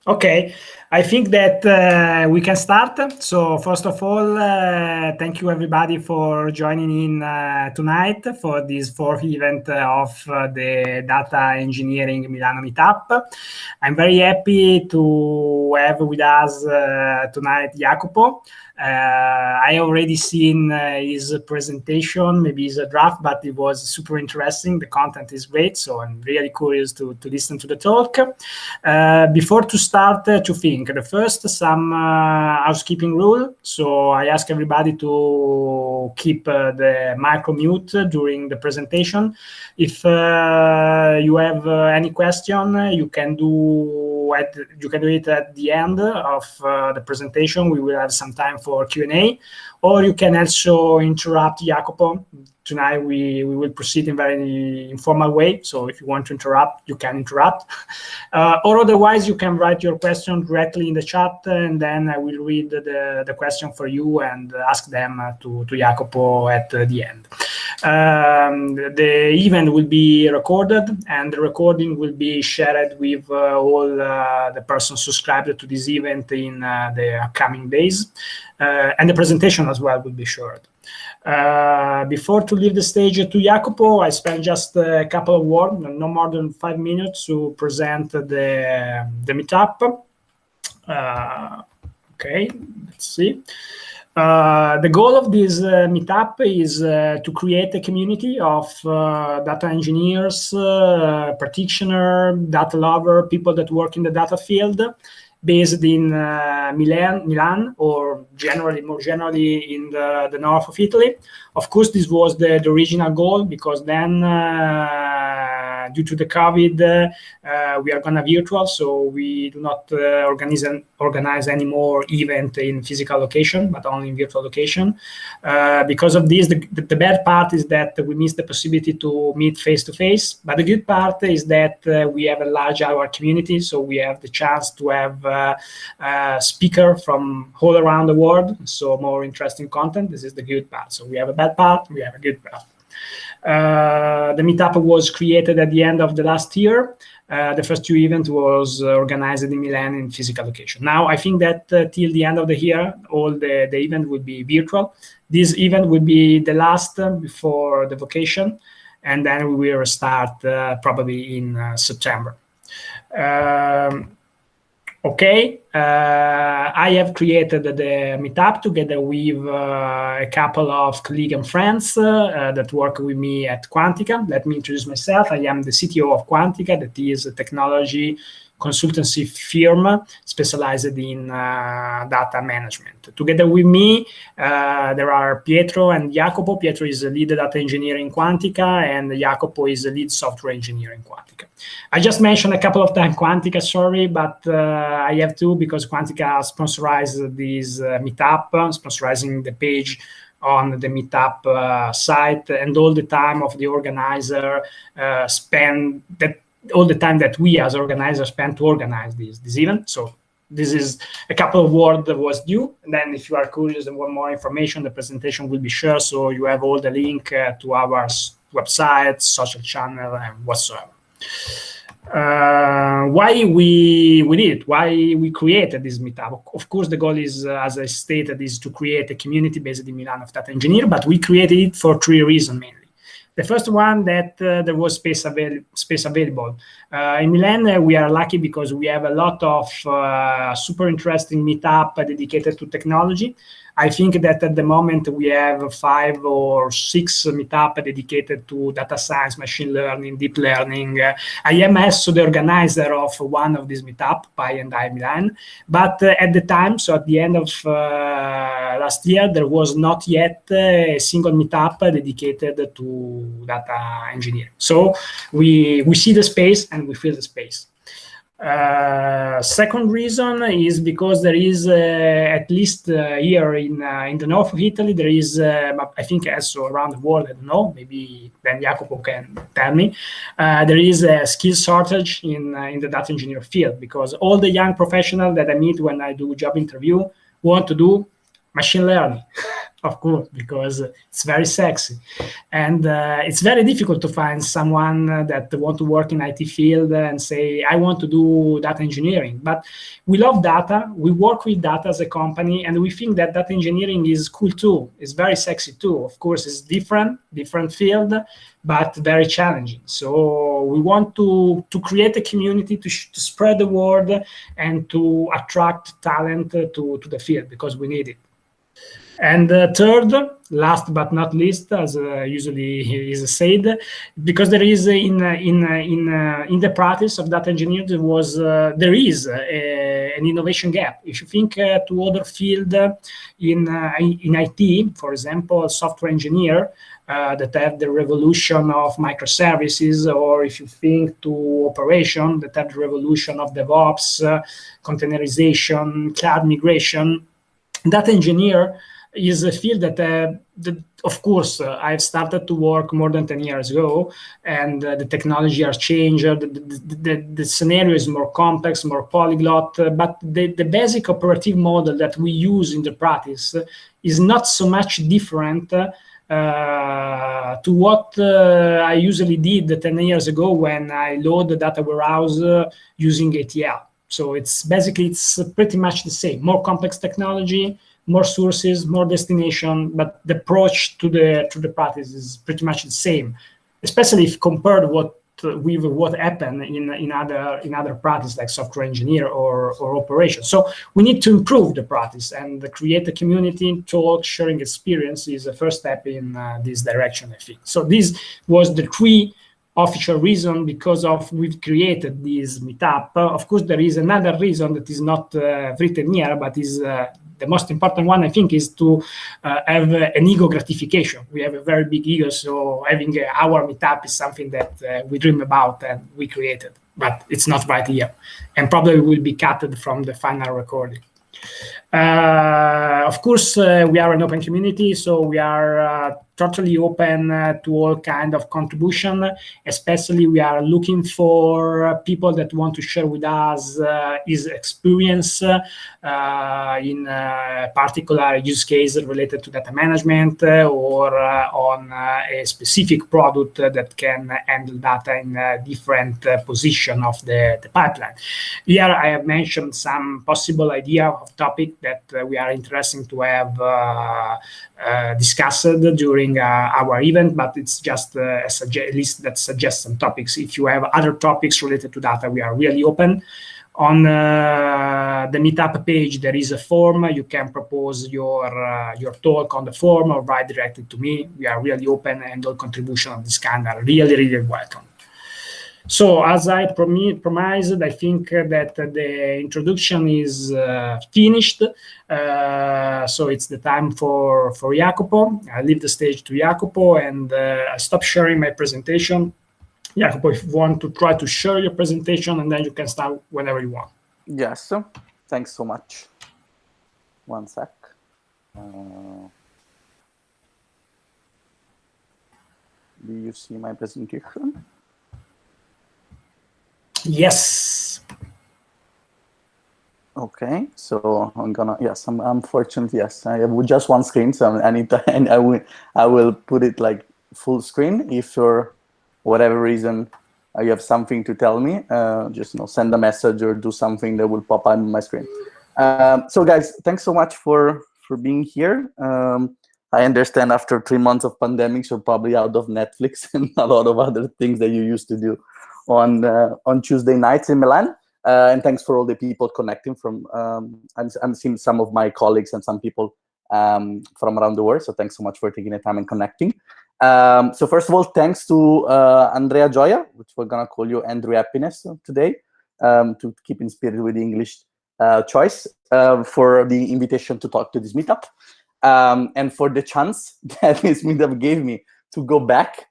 Okay, I think that we can start. So first of all, thank you everybody for joining in tonight for this fourth event of the Data Engineering Milano Meetup. I'm very happy to have with us tonight Jacopo. I already seen his presentation, maybe it's a draft, but it was super interesting. The content is great, so I'm really curious to listen to the talk. Before to start to think, the first some housekeeping rule. So I ask everybody to keep the micro mute during the presentation. If you have any question, you can do it at the end of the presentation. We will have some time for Q&A, or you can also interrupt Jacopo. Tonight we will proceed in very informal way. So if you want to interrupt, you can interrupt. Or otherwise, you can write your question directly in the chat, and then I will read the question for you and ask them to Jacopo at the end. The event will be recorded, and the recording will be shared with all the persons subscribed to this event in the upcoming days. And the presentation as well will be shared. Before to leave the stage to Jacopo, I spent just a couple of words, no more than 5 minutes, to present the meetup. Okay, let's see. The goal of this meetup is to create a community of data engineers, practitioners, data lovers, people that work in the data field, based in Milan, or more generally in the north of Italy. Of course, this was the original goal, because then due to the COVID, we are gonna virtual, so we do not organize any more event in physical location, but only in virtual location. Because of this, the bad part is that we miss the possibility to meet face to face. But the good part is that we have enlarged our community, so we have the chance to have speaker from all around the world, so more interesting content. This is the good part. So we have a bad part, we have a good part. The meetup was created at the end of the last year. The first two events was organized in Milan in physical location. Now, I think that till the end of the year, all the event will be virtual. This event will be the last before the vacation, and then we will start probably in September. Okay, I have created the meetup together with a couple of colleagues and friends that work with me at Quantica. Let me introduce myself. I am the CTO of Quantica, that is a technology consultancy firm specialized in data management. Together with me, there are Pietro and Jacopo. Pietro is a lead data engineer in Quantica, and Jacopo is a lead software engineer in Quantica. I just mentioned a couple of times Quantica, sorry, but I have to, because Quantica sponsorized this meetup, sponsorizing the page on the meetup site, and all the time of the organizer all the time that we as organizers spend to organize this event. So this is a couple of words that was due. And then if you are curious and want more information, the presentation will be shared. So you have all the link to our website, social channel, and whatsoever. Why we did it? Why we created this meetup? Of course, the goal is, as I stated, is to create a community based in Milan of data engineer, but we created it for 3 reasons mainly. The first one, that there was space available. In Milan, we are lucky because we have a lot of super interesting meetup dedicated to technology. I think that at the moment we have 5 or 6 meetup dedicated to data science, machine learning, deep learning. I am also the organizer of one of these meetup, Pi and I Milan. But at the time, so at the end of last year, there was not yet a single meetup dedicated to data engineering. So we see the space and we fill the space. Second reason is because there is, at least here in the north of Italy, there is, I think also around the world, I don't know, maybe then Jacopo can tell me, there is a skill shortage in the data engineer field, because all the young professionals that I meet when I do job interview want to do machine learning of course, because it's very sexy, and it's very difficult to find someone that want to work in IT field and say, I want to do data engineering. But we love data, we work with data as a company, and we think that data engineering is cool too. It's very sexy too. Of course, it's different field, but very challenging. So we want to create a community to spread the word and to attract talent to the field, because we need it. And third, last but not least, as usually is said, because there is in the practice of data engineering there is an innovation gap. If you think to other field in IT, for example, software engineer, that have the revolution of microservices, or if you think to operation, that have the revolution of DevOps, containerization, cloud migration, data engineer is a field that of course, I've started to work more than 10 years ago, and the technology has changed. The scenario is more complex, more polyglot, but the basic operative model that we use in the practice is not so much different to what I usually did 10 years ago when I load the data warehouse using ATL. So it's pretty much the same, more complex technology, more sources, more destination, but the approach to the practice is pretty much the same, especially if compared with what happened in other practice like software engineer or operations. So we need to improve the practice and create a community. Talk, sharing experience is the first step in this direction, I think. So this was the three official reason because of we've created this meetup. Of course, there is another reason that is not written here, but is the most important one, I think, is to have an ego gratification. We have a very big ego, so having our meetup is something that we dream about and we created, but it's not right here, and probably will be cut from the final recording. Of course, we are an open community, so we are totally open to all kind of contribution. Especially, we are looking for people that want to share with us his experience in particular use case related to data management or on a specific product that can handle data in a different position of the pipeline. Here, I have mentioned some possible idea of topic that we are interested to have discussed during our event, but it's just a list that suggests some topics. If you have other topics related to data, we are really open. On the Meetup page, there is a form. You can propose your talk on the form or write directly to me. We are really open, and all contribution of this kind are really, really welcome. So as I promised, I think that the introduction is finished. So it's the time for Jacopo. I leave the stage to Jacopo, and I stop sharing my presentation. Jacopo, if you want to try to share your presentation, and then you can start whenever you want. Yes, thanks so much. One sec. Do you see my presentation? Yes. Okay, so I'm gonna, yes, unfortunately, yes, I have just one screen, so I need to, and I will put it like full screen. If for whatever reason you have something to tell me, just send a message or do something that will pop up on my screen. So guys, thanks so much for being here. I understand after 3 months of pandemic, you're probably out of Netflix and a lot of other things that you used to do on Tuesday nights in Milan. And thanks for all the people connecting from, I'm seeing some of my colleagues and some people from around the world. So thanks so much for taking the time and connecting. So first of all, thanks to Andrea Gioia, which we're gonna call you Andrew Happiness today, to keep in spirit with the English choice, for the invitation to talk to this meetup, and for the chance that this meetup gave me to go back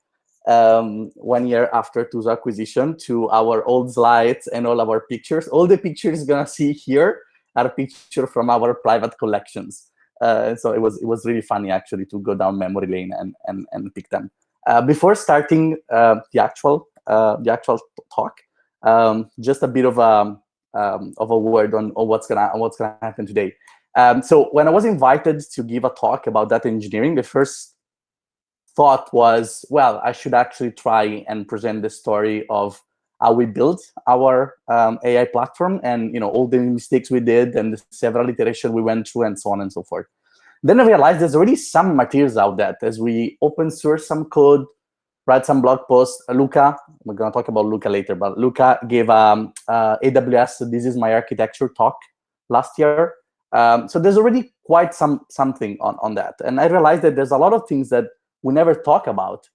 1 year after Tooso acquisition to our old slides and all our pictures. All the pictures you're gonna see here are pictures from our private collections. So it was really funny actually to go down memory lane and pick them. Before starting the actual talk, just a bit of a word on what's gonna happen today. So when I was invited to give a talk about data engineering, the first thought was, well, I should actually try and present the story of how we built our AI platform, and all the mistakes we did and the several iterations we went through, and so on and so forth. Then I realized there's already some materials out there. As we open source some code, write some blog posts. Luca, we're going to talk about Luca later, but Luca gave AWS This Is My Architecture talk last year. So there's already quite something on that. And I realized that there's a lot of things that we never talk about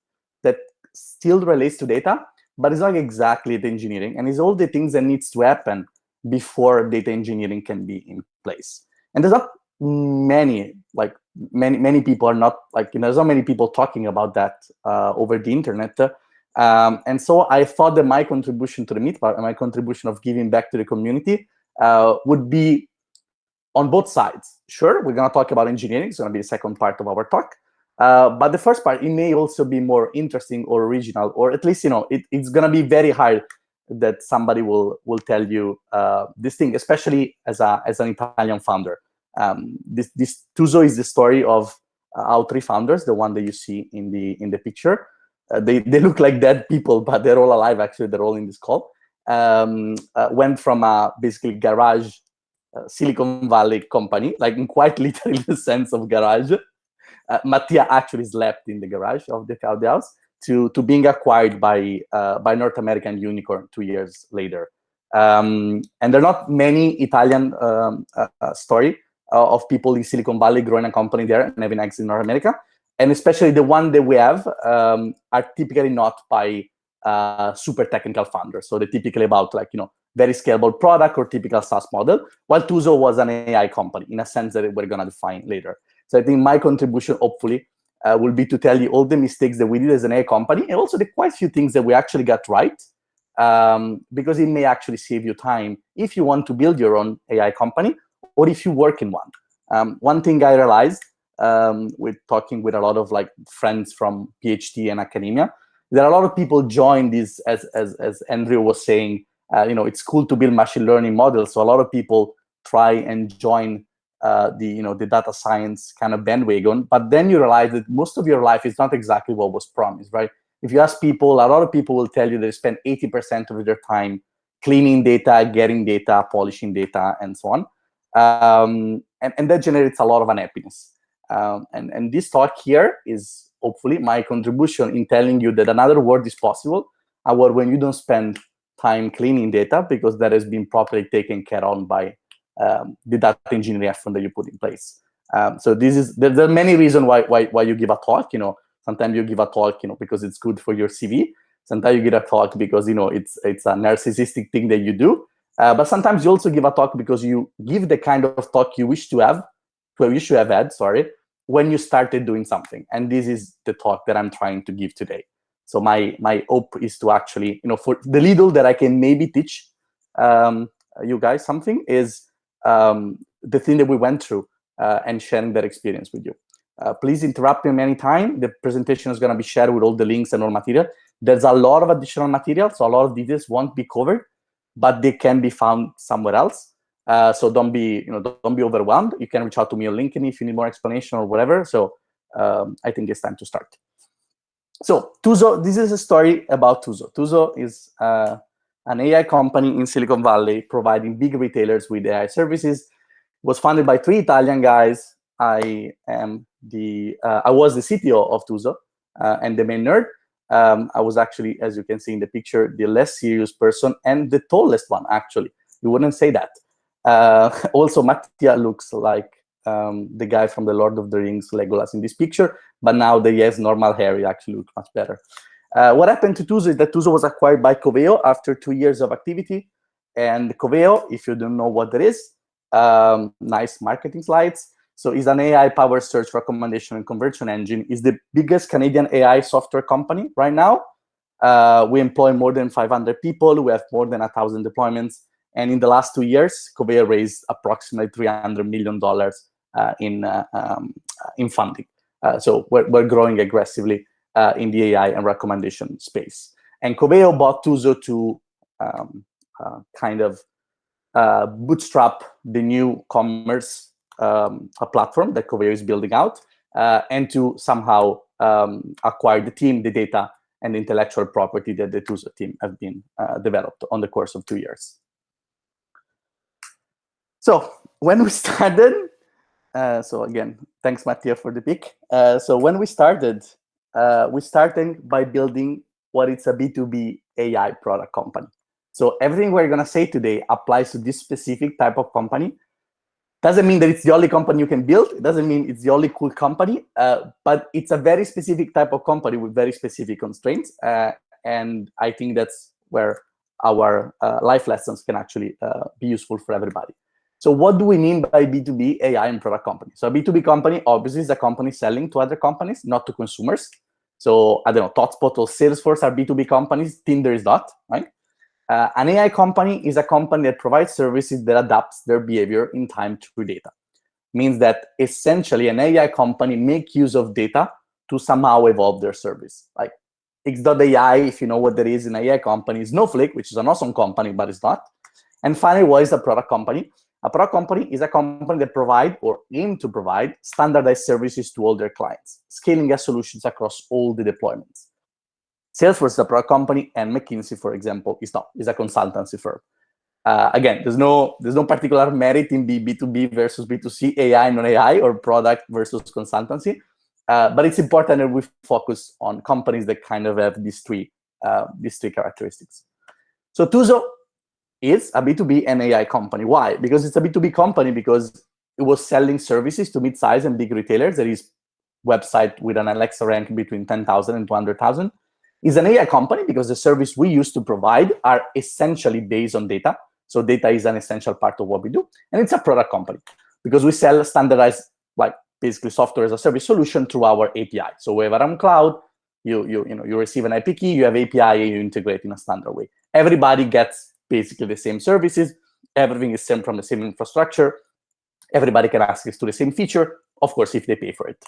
that still relates to data, but it's not exactly the engineering. And it's all the things that needs to happen before data engineering can be in place. And there's not many people are not there's not many people talking about that over the internet. And so I thought that my contribution to the Meetup, my contribution of giving back to the community would be on both sides. Sure, we're going to talk about engineering. It's going to be the second part of our talk. But the first part, it may also be more interesting or original, or at least, it's going to be very hard that somebody will tell you this thing, especially as an Italian founder. This Tooso is the story of our three founders, the one that you see in the picture. They look like dead people, but they're all alive. Actually, they're all in this call. Went from a basically garage Silicon Valley company, like in quite literally the sense of garage. Mattia actually slept in the garage of the house to being acquired by North American unicorn 2 years later. And there are not many Italian story of people in Silicon Valley growing a company there and having exit in North America. And especially the one that we have are typically not by super technical founders. So they're typically about very scalable product or typical SaaS model, while Tooso was an AI company in a sense that we're going to define later. So I think my contribution, hopefully, will be to tell you all the mistakes that we did as an AI company, and also the quite few things that we actually got right, because it may actually save you time if you want to build your own AI company or if you work in one. One thing I realized with talking with a lot of friends from PhD and academia, that a lot of people join this, as Andrew was saying, it's cool to build machine learning models. So a lot of people try and join the data science kind of bandwagon, but then you realize that most of your life is not exactly what was promised, right? If you ask people, a lot of people will tell you they spend 80% of their time cleaning data, getting data, polishing data, and so on. And that generates a lot of unhappiness. And this talk here is hopefully my contribution in telling you that another world is possible, a world when you don't spend time cleaning data, because that has been properly taken care of by the data engineering effort that you put in place. So there are many reasons why you give a talk. Sometimes you give a talk, because it's good for your CV. Sometimes you give a talk because it's a narcissistic thing that you do. But sometimes you also give a talk because you give the kind of talk you wish to have had, when you started doing something. And this is the talk that I'm trying to give today. So my hope is to actually, for the little that I can maybe teach you guys something, is the thing that we went through and sharing that experience with you. Please interrupt me anytime. The presentation is going to be shared with all the links and all material. There's a lot of additional material, so a lot of details won't be covered, but they can be found somewhere else. So don't be overwhelmed. You can reach out to me on LinkedIn if you need more explanation or whatever. So I think it's time to start. So Tooso, this is a story about Tooso. Tooso is an AI company in Silicon Valley providing big retailers with AI services. It was founded by 3 Italian guys. I was the CTO of Tooso and the main nerd. I was actually, as you can see in the picture, the less serious person and the tallest one, actually. You wouldn't say that. Also, Mattia looks like the guy from the Lord of the Rings, Legolas, in this picture, but now that he has normal hair, he actually looks much better. What happened to Tooso is that Tooso was acquired by Coveo after 2 years of activity. And Coveo, if you don't know what that is, nice marketing slides. So it's an AI-powered search recommendation and conversion engine. It's the biggest Canadian AI software company right now. We employ more than 500 people. We have more than 1,000 deployments. And in the last 2 years, Coveo raised approximately $300 million in funding. So we're growing aggressively in the AI and recommendation space. And Coveo bought Tooso to kind of bootstrap the new commerce a platform that Coveo is building out, and to somehow acquire the team, the data, and the intellectual property that the Tooso team have been developed on the course of 2 years. So when we started, so again, thanks, Mattia, for the pick. So when we started by building what is a B2B AI product company. So everything we're going to say today applies to this specific type of company. Doesn't mean that it's the only company you can build. It doesn't mean it's the only cool company, but it's a very specific type of company with very specific constraints. And I think that's where our life lessons can actually be useful for everybody. So what do we mean by B2B AI and product company? So a B2B company obviously is a company selling to other companies, not to consumers. So I don't know, ThoughtSpot or Salesforce are B2B companies. Tinder is not, right? An AI company is a company that provides services that adapts their behavior in time through data. Means that essentially an AI company make use of data to somehow evolve their service. Like X.AI, if you know what there is in an AI company, is Snowflake, which is an awesome company, but it's not. And finally, what is a product company? A product company is a company that provide or aim to provide standardized services to all their clients, scaling their solutions across all the deployments. Salesforce is a product company, and McKinsey, for example, is not. Is a consultancy firm. Again, there's no particular merit in the B2B versus B2C, AI, non-AI, or product versus consultancy. But it's important that we focus on companies that kind of have these three characteristics. So Tooso is a B2B and AI company. Why? Because it's a B2B company because it was selling services to mid-size and big retailers. There is website with an Alexa rank between 10,000 and 200,000. Is an AI company because the service we used to provide are essentially based on data. So data is an essential part of what we do. And it's a product company because we sell standardized, like basically software as a service solution through our API. So we have our own cloud, you receive an IP key, you have API, and you integrate in a standard way. Everybody gets basically the same services. Everything is sent from the same infrastructure. Everybody can access to the same feature, of course, if they pay for it.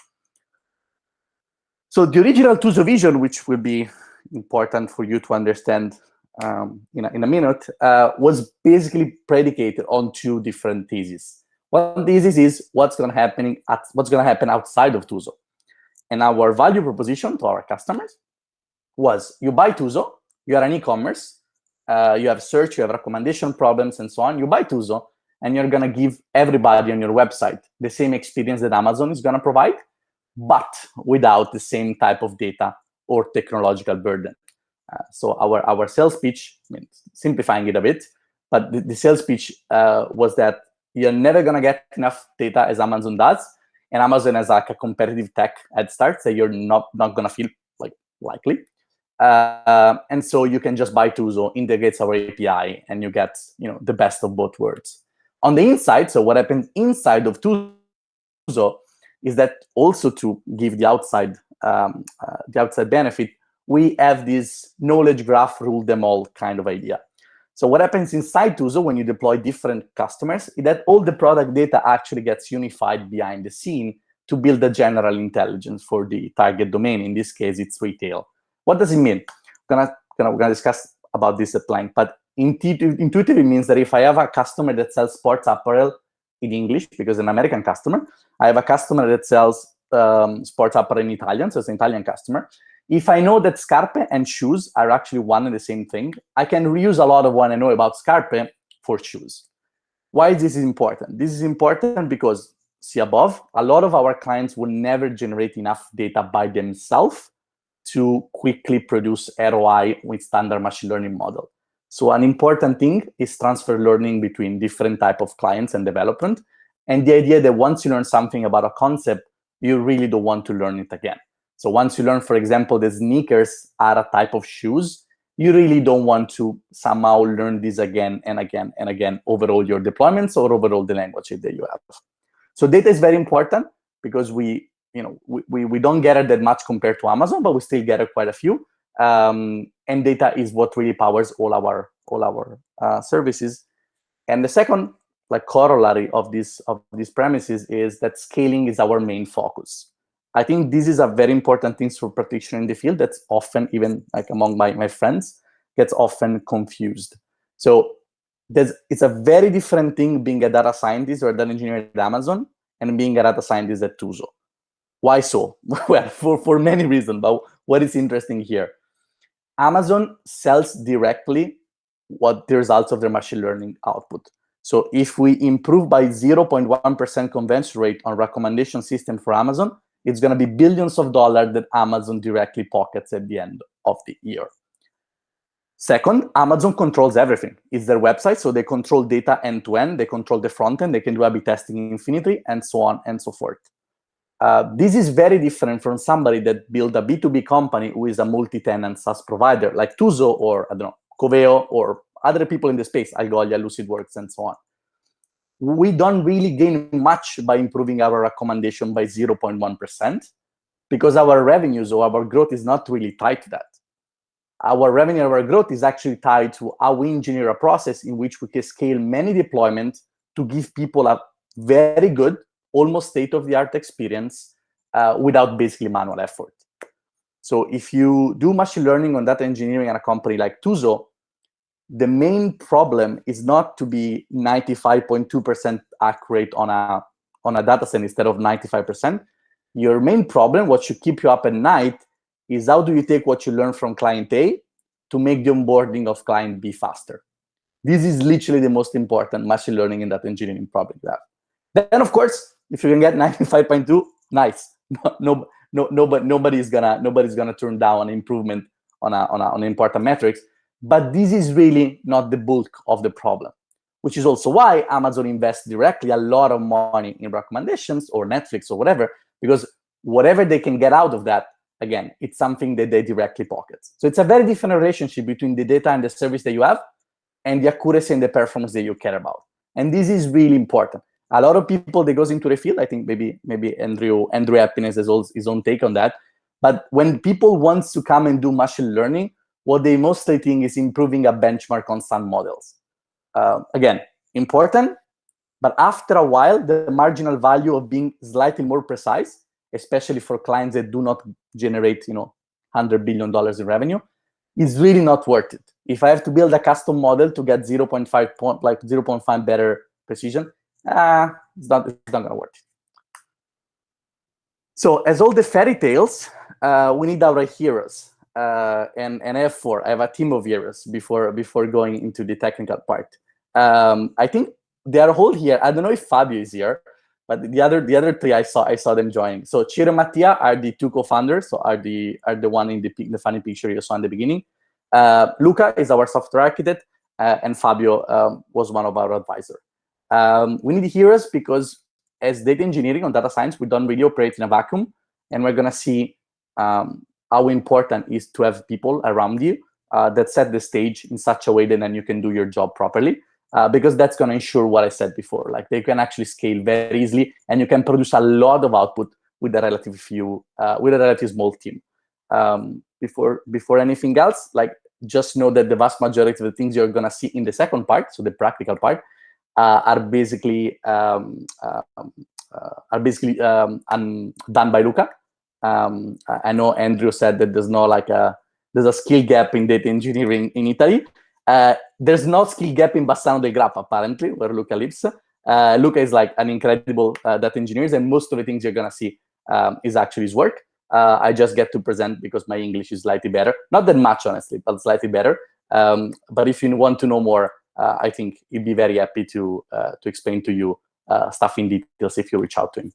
So the original Tooso vision, which will be important for you to understand in a minute, was basically predicated on two different theses. One thesis is what's going to happen outside of Tooso. And our value proposition to our customers was you buy Tooso, you are an e-commerce, you have search, you have recommendation problems, and so on. You buy Tooso, and you're going to give everybody on your website the same experience that Amazon is going to provide, but without the same type of data or technological burden. So our sales pitch, simplifying it a bit, but the sales pitch was that you're never going to get enough data as Amazon does, and Amazon has like a competitive tech head start, so you're not going to feel likely. And so you can just buy Tooso, integrates our API, and you get the best of both worlds. On the inside, so what happens inside of Tooso is that also to give the outside benefit, we have this knowledge graph rule them all kind of idea. So what happens inside Tooso when you deploy different customers is that all the product data actually gets unified behind the scene to build a general intelligence for the target domain. In this case, it's retail. What does it mean? We're gonna discuss about this at length, but intuitively means that if I have a customer that sells sports apparel in English, because an American customer, I have a customer that sells sports apparel in Italian, so it's an Italian customer. If I know that scarpe and shoes are actually one and the same thing, I can reuse a lot of what I know about scarpe for shoes. Why is this important? This is important because, see above, a lot of our clients will never generate enough data by themselves to quickly produce ROI with standard machine learning model. So an important thing is transfer learning between different type of clients and development. And the idea that once you learn something about a concept, you really don't want to learn it again. So once you learn, for example, that sneakers are a type of shoes, you really don't want to somehow learn this again and again and again over all your deployments or over all the languages that you have. So data is very important because we don't get it that much compared to Amazon, but we still get it quite a few. And data is what really powers all our services. And the second corollary of these premises is that scaling is our main focus. I think this is a very important thing for practitioners in the field that's often, even among my friends, gets often confused. So it's a very different thing being a data scientist or a data engineer at Amazon and being a data scientist at Tooso. Why so? Well, for many reasons, but what is interesting here? Amazon sells directly what the results of their machine learning output. So if we improve by 0.1% conversion rate on recommendation system for Amazon, it's going to be billions of dollars that Amazon directly pockets at the end of the year. Second, Amazon controls everything. It's their website, so they control data end-to-end. They control the front end. They can do A/B testing infinitely, and so on and so forth. This is very different from somebody that built a B2B company who is a multi-tenant SaaS provider, like Tooso or, I don't know, Coveo or other people in the space, Algolia, Lucidworks, and so on. We don't really gain much by improving our recommendation by 0.1% because our revenues or our growth is not really tied to that. Our revenue and our growth is actually tied to how we engineer a process in which we can scale many deployments to give people a very good, almost state-of-the-art experience without basically manual effort. So if you do machine learning on data engineering at a company like Tooso, the main problem is not to be 95.2% accurate on a data set instead of 95%. Your main problem, what should keep you up at night, is how do you take what you learn from client A to make the onboarding of client B faster. This is literally the most important machine learning and data engineering problem you have. Then, of course, if you can get 95.2, nice. Nobody's gonna turn down an improvement on important metrics. But this is really not the bulk of the problem, which is also why Amazon invests directly a lot of money in recommendations or Netflix or whatever, because whatever they can get out of that, again, it's something that they directly pocket. So it's a very different relationship between the data and the service that you have and the accuracy and the performance that you care about. And this is really important. A lot of people that goes into the field, I think maybe Andrew Happiness has his own take on that. But when people want to come and do machine learning, what they mostly think is improving a benchmark on some models. Again, important, but after a while, the marginal value of being slightly more precise, especially for clients that do not generate, $100 billion in revenue, is really not worth it. If I have to build a custom model to get 0.5 better precision, it's not going to work. So as all the fairy tales, we need our heroes. And I have four. I have a team of heroes before going into the technical part. I think they are all here. I don't know if Fabio is here, but the other three I saw them joining. So Ciro and Mattia are the two co-founders, so are the one in the funny picture you saw in the beginning. Luca is our software architect, and Fabio was one of our advisors. We need heroes because as data engineering on data science, we don't really operate in a vacuum, and we're gonna see how important it is to have people around you that set the stage in such a way that then you can do your job properly, because that's going to ensure what I said before. Like they can actually scale very easily, and you can produce a lot of output with a relatively small team. Before anything else, like just know that the vast majority of the things you're going to see in the second part, so the practical part, are basically done by Luca. I know Andrew said that there's a skill gap in data engineering in Italy. There's no skill gap in Bassano del Grappa, apparently, where Luca lives. Luca is like an incredible data engineer, and most of the things you're gonna see is actually his work. I just get to present because my English is slightly better. Not that much, honestly, but slightly better. But if you want to know more, I think he'd be very happy to explain to you stuff in details if you reach out to him.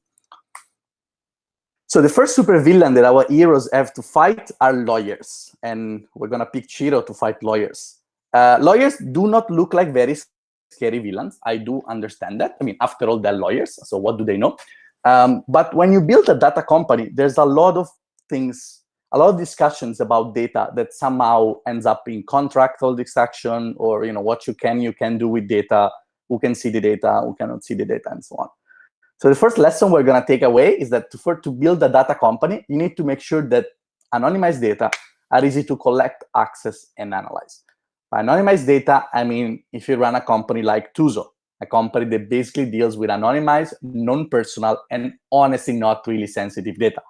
So the first supervillain that our heroes have to fight are lawyers, and we're gonna pick Ciro to fight lawyers. Lawyers do not look like very scary villains. I do understand that. I mean, after all, they're lawyers, so what do they know? But when you build a data company, there's a lot of things, a lot of discussions about data that somehow ends up in contractual discussion, or what you can do with data, who can see the data, who cannot see the data, and so on. So the first lesson we're going to take away is that to build a data company, you need to make sure that anonymized data are easy to collect, access, and analyze. By anonymized data, I mean if you run a company like Tooso, a company that basically deals with anonymized, non-personal, and honestly not really sensitive data.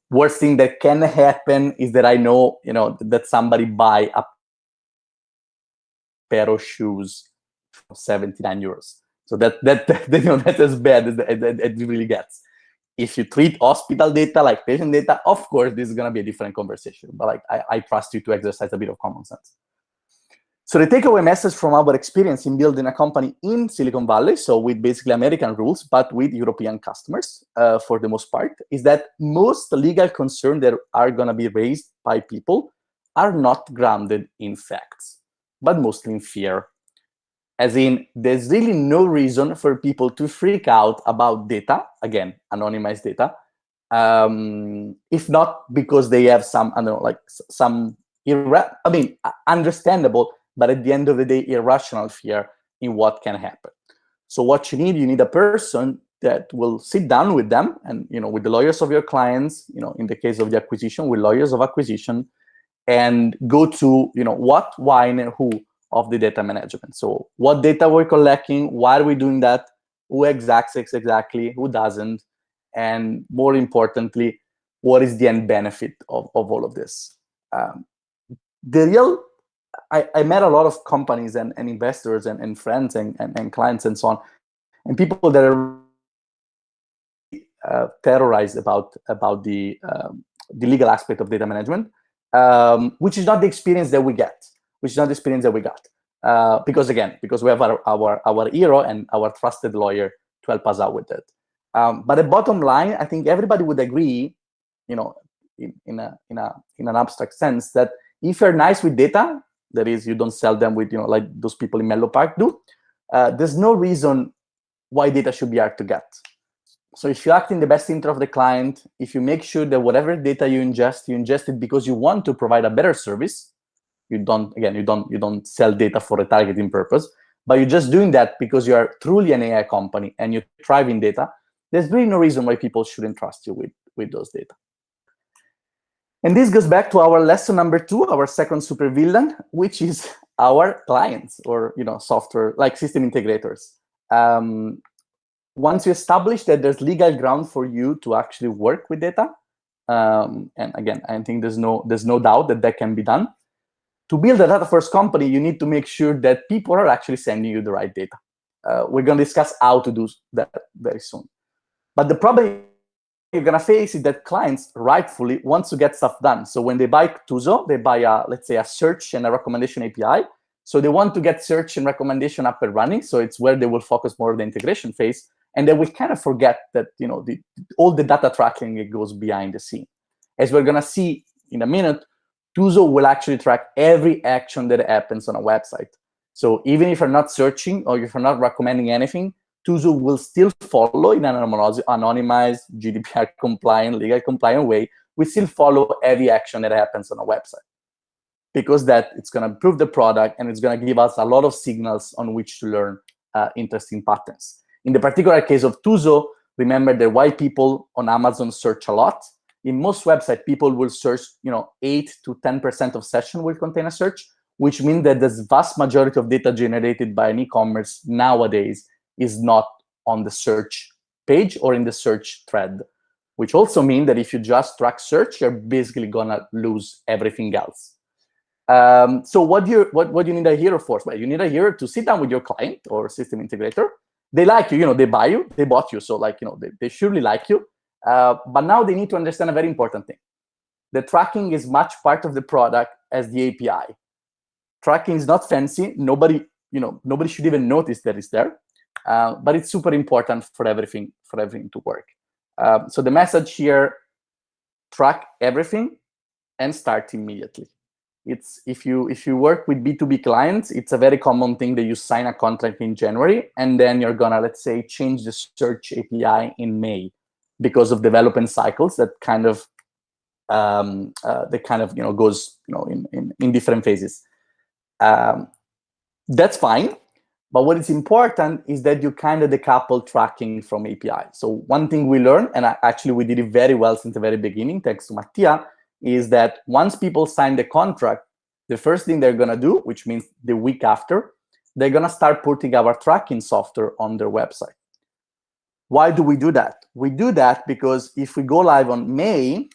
Worst thing that can happen is that I know, that somebody buy a pair of shoes for 79 euros. So that's as bad as it really gets. If you treat hospital data like patient data, of course, this is going to be a different conversation. But like, I trust you to exercise a bit of common sense. So the takeaway message from our experience in building a company in Silicon Valley, so with basically American rules, but with European customers for the most part, is that most legal concerns that are going to be raised by people are not grounded in facts, but mostly in fear. As in, there's really no reason for people to freak out about data, again, anonymized data, if not because they have some, I don't know, like some, understandable, but at the end of the day, irrational fear in what can happen. So what you need a person that will sit down with them and, with the lawyers of your clients, in the case of the acquisition, with lawyers of acquisition, and go to, what, why, and who of the data management. So what data we're collecting, why are we doing that, who exacts exactly, who doesn't, and more importantly, what is the end benefit of all of this? I met a lot of companies and investors and friends and clients and so on, and people that are terrorized about the legal aspect of data management, which is not the experience that we get, because we have our hero and our trusted lawyer to help us out with it. But the bottom line, I think everybody would agree, in an abstract sense, that if you're nice with data, that is, you don't sell them with, like those people in Menlo Park do, there's no reason why data should be hard to get. So if you act in the best interest of the client, if you make sure that whatever data you ingest it because you want to provide a better service, you don't sell data for a targeting purpose, but you're just doing that because you are truly an AI company and you thrive in data, there's really no reason why people shouldn't trust you with those data. And this goes back to our lesson number 2, our second supervillain, which is our clients, or software, like system integrators. Once you establish that there's legal ground for you to actually work with data, and again, I think there's no doubt that can be done. To build a data-first company, you need to make sure that people are actually sending you the right data. We're going to discuss how to do that very soon. But the problem you're going to face is that clients rightfully want to get stuff done. So when they buy Tooso, they buy, let's say, a search and a recommendation API. So they want to get search and recommendation up and running. So it's where they will focus more on the integration phase. And then we kind of forget that, all the data tracking, it goes behind the scene. As we're going to see in a minute, Tooso will actually track every action that happens on a website. So even if you're not searching or if you're not recommending anything, Tooso will still follow in an anonymized, GDPR compliant, legal compliant way. We still follow every action that happens on a website, because it's going to improve the product and it's going to give us a lot of signals on which to learn interesting patterns. In the particular case of Tooso, remember that why people on Amazon search a lot. In most websites, people will search, 8 to 10% of session will contain a search, which means that the vast majority of data generated by an e-commerce nowadays is not on the search page or in the search thread, which also means that if you just track search, you're basically gonna lose everything else. So what do you need a hero for? Well, you need a hero to sit down with your client or system integrator. They like you, they buy you, they bought you, so they surely like you. But now they need to understand a very important thing. The tracking is much part of the product as the API. Tracking is not fancy. Nobody should even notice that it's there. But it's super important for everything to work. So the message here: track everything and start immediately. It's if you work with B2B clients, it's a very common thing that you sign a contract in January and then you're gonna, let's say, change the search API in May because of development cycles that kind of goes in different phases. That's fine. But what is important is that you kind of decouple tracking from API. So one thing we learned, and actually we did it very well since the very beginning, thanks to Mattia, is that once people sign the contract, the first thing they're going to do, which means the week after, they're going to start putting our tracking software on their website. Why do we do that? We do that because if we go live on May,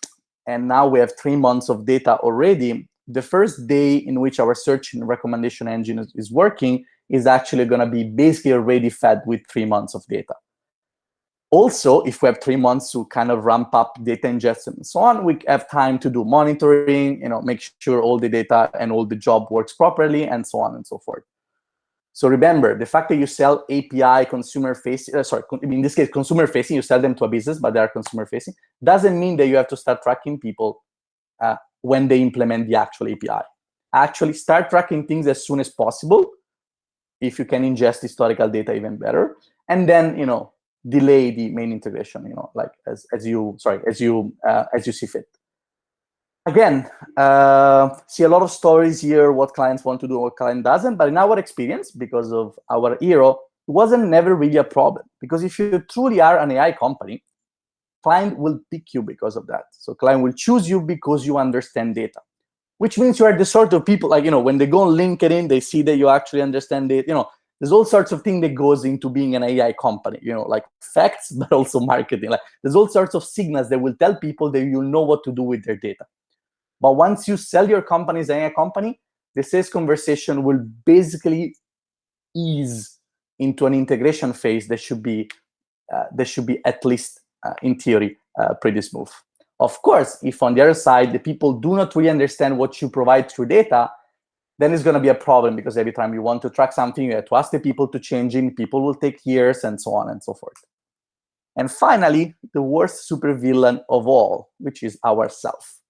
and now we have 3 months of data already, the first day in which our search and recommendation engine is working is actually going to be basically already fed with 3 months of data. Also, if we have 3 months to kind of ramp up data ingestion and so on, we have time to do monitoring, make sure all the data and all the job works properly, and so on and so forth. So remember, the fact that you sell API consumer-facing, in this case, consumer-facing, you sell them to a business, but they are consumer-facing, doesn't mean that you have to start tracking people when they implement the actual API. Actually, start tracking things as soon as possible. If you can ingest historical data, even better. And then, delay the main integration, like as you see fit. Again, see a lot of stories here, what clients want to do, what client doesn't. But in our experience, because of our hero, it wasn't never really a problem. Because if you truly are an AI company, client will pick you because of that. So client will choose you because you understand data, which means you are the sort of people, like, when they go on LinkedIn, they see that you actually understand it. There's all sorts of things that goes into being an AI company, like facts, but also marketing. Like, there's all sorts of signals that will tell people that you know what to do with their data. But once you sell your company as an AI company, the sales conversation will basically ease into an integration phase that should be at least in theory pretty smooth. Of course, if on the other side the people do not really understand what you provide through data, then it's going to be a problem, because every time you want to track something, you have to ask the people to change it. People will take years, and so on and so forth. And finally, the worst supervillain of all, which is ourselves.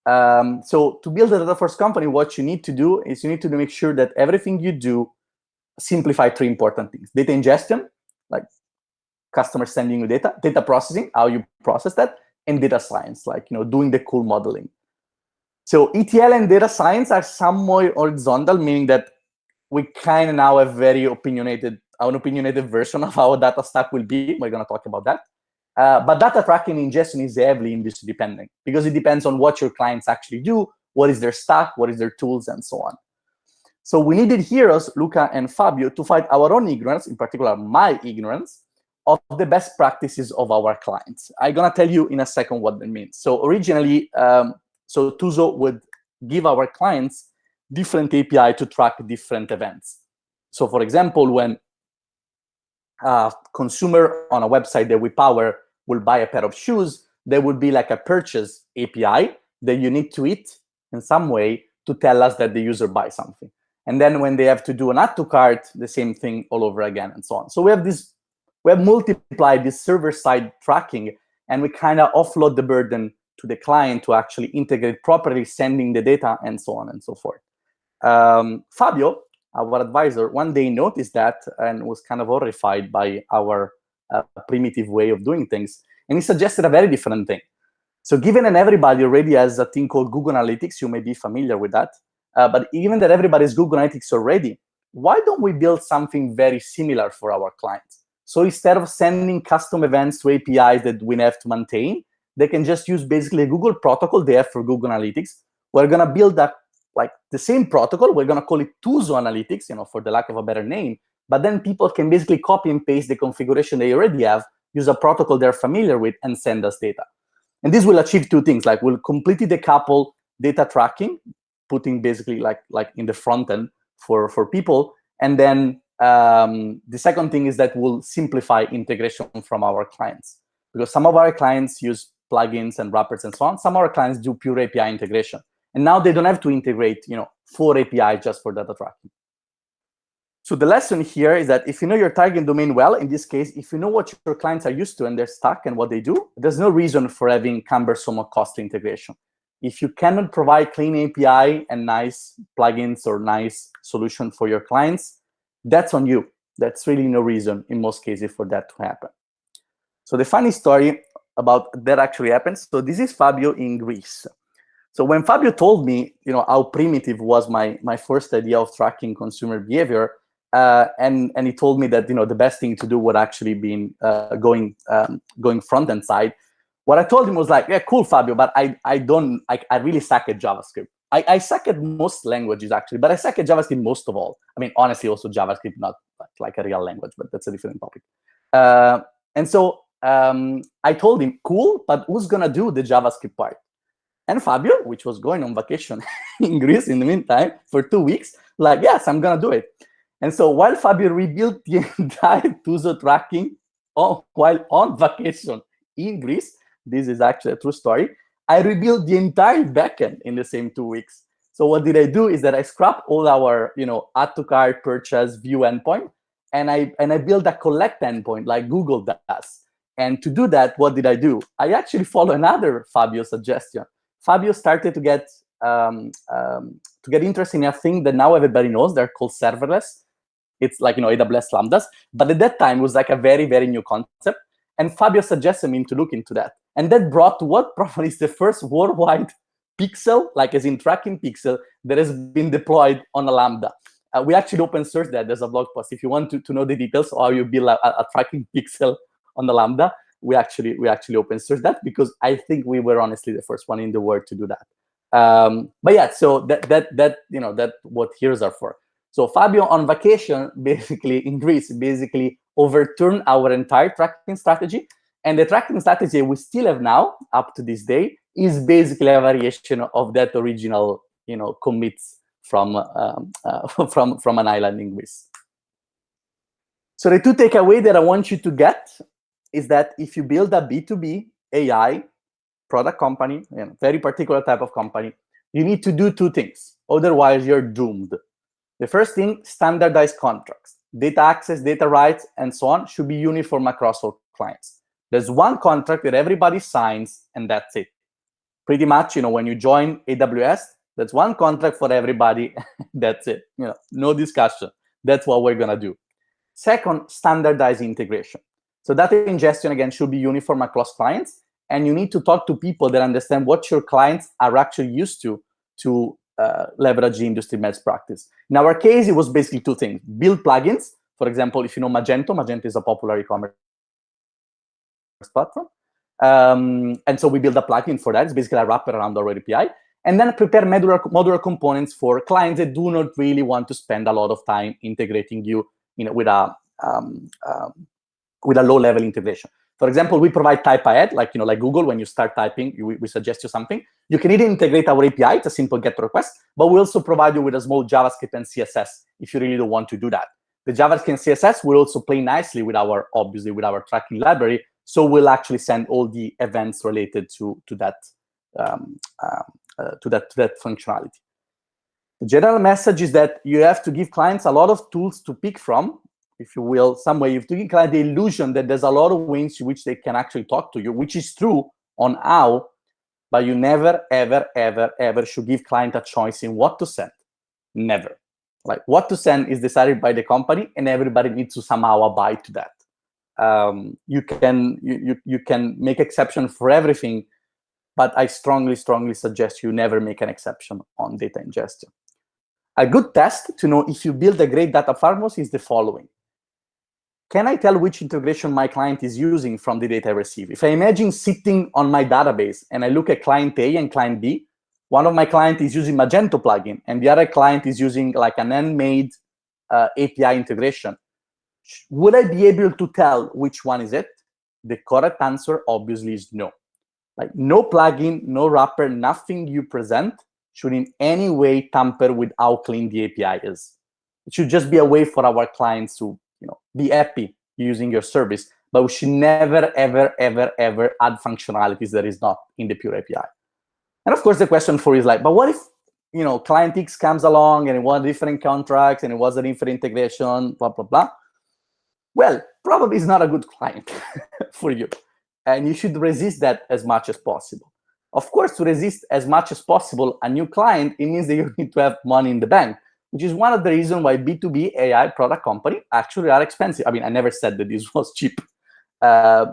So to build a data-first company, what you need to do is you need to make sure that everything you do simplify 3 important things: data ingestion, like customers sending you data; data processing, how you process that; and data science, like doing the cool modeling. So ETL and data science are somewhat horizontal, meaning that we kind of now have an opinionated version of how a data stack will be. We're going to talk about that. But data tracking ingestion is heavily industry dependent, because it depends on what your clients actually do, what is their stack, what is their tools, and so on. So we needed heroes, Luca and Fabio, to fight our own ignorance, in particular my ignorance, of the best practices of our clients. I'm going to tell you in a second what that means. So originally, Tooso would give our clients different API to track different events. So for example, when a consumer on a website that we power will buy a pair of shoes, there would be like a purchase API that you need to hit in some way to tell us that the user buys something. And then when they have to do an add to cart, the same thing all over again, and so on. So we have multiplied this server-side tracking, and we kind of offload the burden to the client to actually integrate properly, sending the data, and so on and so forth. Fabio, our advisor, one day noticed that and was kind of horrified by our primitive way of doing things. And he suggested a very different thing. So given that everybody already has a thing called Google Analytics, you may be familiar with that. But given that everybody has Google Analytics already, why don't we build something very similar for our clients? So instead of sending custom events to APIs that we have to maintain, they can just use basically a Google protocol they have for Google Analytics. We're going to build that, like the same protocol. We're going to call it Tooso Analytics, for the lack of a better name. But then people can basically copy and paste the configuration they already have, use a protocol they're familiar with, and send us data. And this will achieve 2 things. Like, we'll completely decouple data tracking, putting basically like in the front end for people. And then the second thing is that we'll simplify integration from our clients, because some of our clients use plugins and wrappers and so on. Some of our clients do pure API integration. And now they don't have to integrate 4 APIs just for data tracking. So the lesson here is that if you know your target domain well, in this case, if you know what your clients are used to and their stack and what they do, there's no reason for having cumbersome or costly integration. If you cannot provide clean API and nice plugins or nice solution for your clients, that's on you. That's really no reason in most cases for that to happen. So the funny story about that actually happens. So this is Fabio in Greece. So when Fabio told me, how primitive was my first idea of tracking consumer behavior, and he told me that the best thing to do would actually be going front end side. What I told him was like, yeah, cool, Fabio, but I really suck at JavaScript. I suck at most languages actually, but I suck at JavaScript most of all. I mean, honestly, also JavaScript not like a real language, but that's a different topic. And so I told him, cool, but who's gonna do the JavaScript part? And Fabio, which was going on vacation in Greece in the meantime for 2 weeks, like, yes, I'm gonna do it. And so while Fabio rebuilt the entire Tooso tracking while on vacation in Greece, this is actually a true story, I rebuilt the entire backend in the same 2 weeks. So what did I do is that I scrapped all our, add to cart, purchase, view endpoint, and I built a collect endpoint like Google does. And to do that, what did I do? I actually follow another Fabio suggestion. Fabio started to get interested in a thing that now everybody knows. They're called serverless. It's like, AWS Lambdas. But at that time, it was like a very, very new concept. And Fabio suggested me to look into that. And that brought what probably is the first worldwide pixel, like as in tracking pixel, that has been deployed on a Lambda. We actually open source that. There's a blog post. If you want to know the details of how you build a tracking pixel on the Lambda, we actually open source that, because I think we were honestly the first one in the world to do that. But yeah, so that what heroes are for. So Fabio on vacation, basically in Greece, basically overturned our entire tracking strategy. And the tracking strategy we still have now, up to this day, is basically a variation of that original, commits from an island in Greece. So the two takeaways that I want you to get is that if you build a B2B AI product company, very particular type of company, you need to do two things. Otherwise, you're doomed. The first thing, standardized contracts. Data access, data rights, and so on should be uniform across all clients. There's one contract that everybody signs, and that's it. Pretty much, when you join AWS, that's one contract for everybody. That's it. No discussion. That's what we're going to do. Second, standardized integration. So data ingestion, again, should be uniform across clients. And you need to talk to people that understand what your clients are actually used to leverage the industry best practice. In our case, it was basically two things. Build plugins. For example, if you know Magento is a popular e-commerce platform. And so we build a plugin for that. It's basically a wrapper around our API. And then prepare modular components for clients that do not really want to spend a lot of time integrating you with a low-level integration. For example, we provide type ahead, like Google. When you start typing, we suggest you something. You can either integrate our API, it's a simple GET request, but we also provide you with a small JavaScript and CSS if you really don't want to do that. The JavaScript and CSS will also play nicely with our tracking library, so we'll actually send all the events related to that functionality. The general message is that you have to give clients a lot of tools to pick from, if you will, some way. You have to give clients the illusion that there's a lot of ways in which they can actually talk to you, which is true on how, but you never, ever, ever, ever should give client a choice in what to send. Never. Like, what to send is decided by the company, and everybody needs to somehow abide to that. You can make exception for everything, but I strongly, strongly suggest you never make an exception on data ingestion. A good test to know if you build a great data pharmacy is the following. Can I tell which integration my client is using from the data I receive? If I imagine sitting on my database and I look at client A and client B, one of my clients is using Magento plugin, and the other client is using like an handmade API integration. Would I be able to tell which one is it? The correct answer, obviously, is no. Like, no plugin, no wrapper, nothing you present should in any way tamper with how clean the API is. It should just be a way for our clients to be happy using your service, but we should never, ever, ever, ever add functionalities that is not in the pure API. And of course, the question for you is like, but what if client X comes along and it wants different contracts and it was a different integration, blah, blah, blah? Well, probably it's not a good client for you. And you should resist that as much as possible. Of course, to resist as much as possible a new client, it means that you need to have money in the bank, which is one of the reasons why B2B AI product company actually are expensive. I mean, I never said that this was cheap.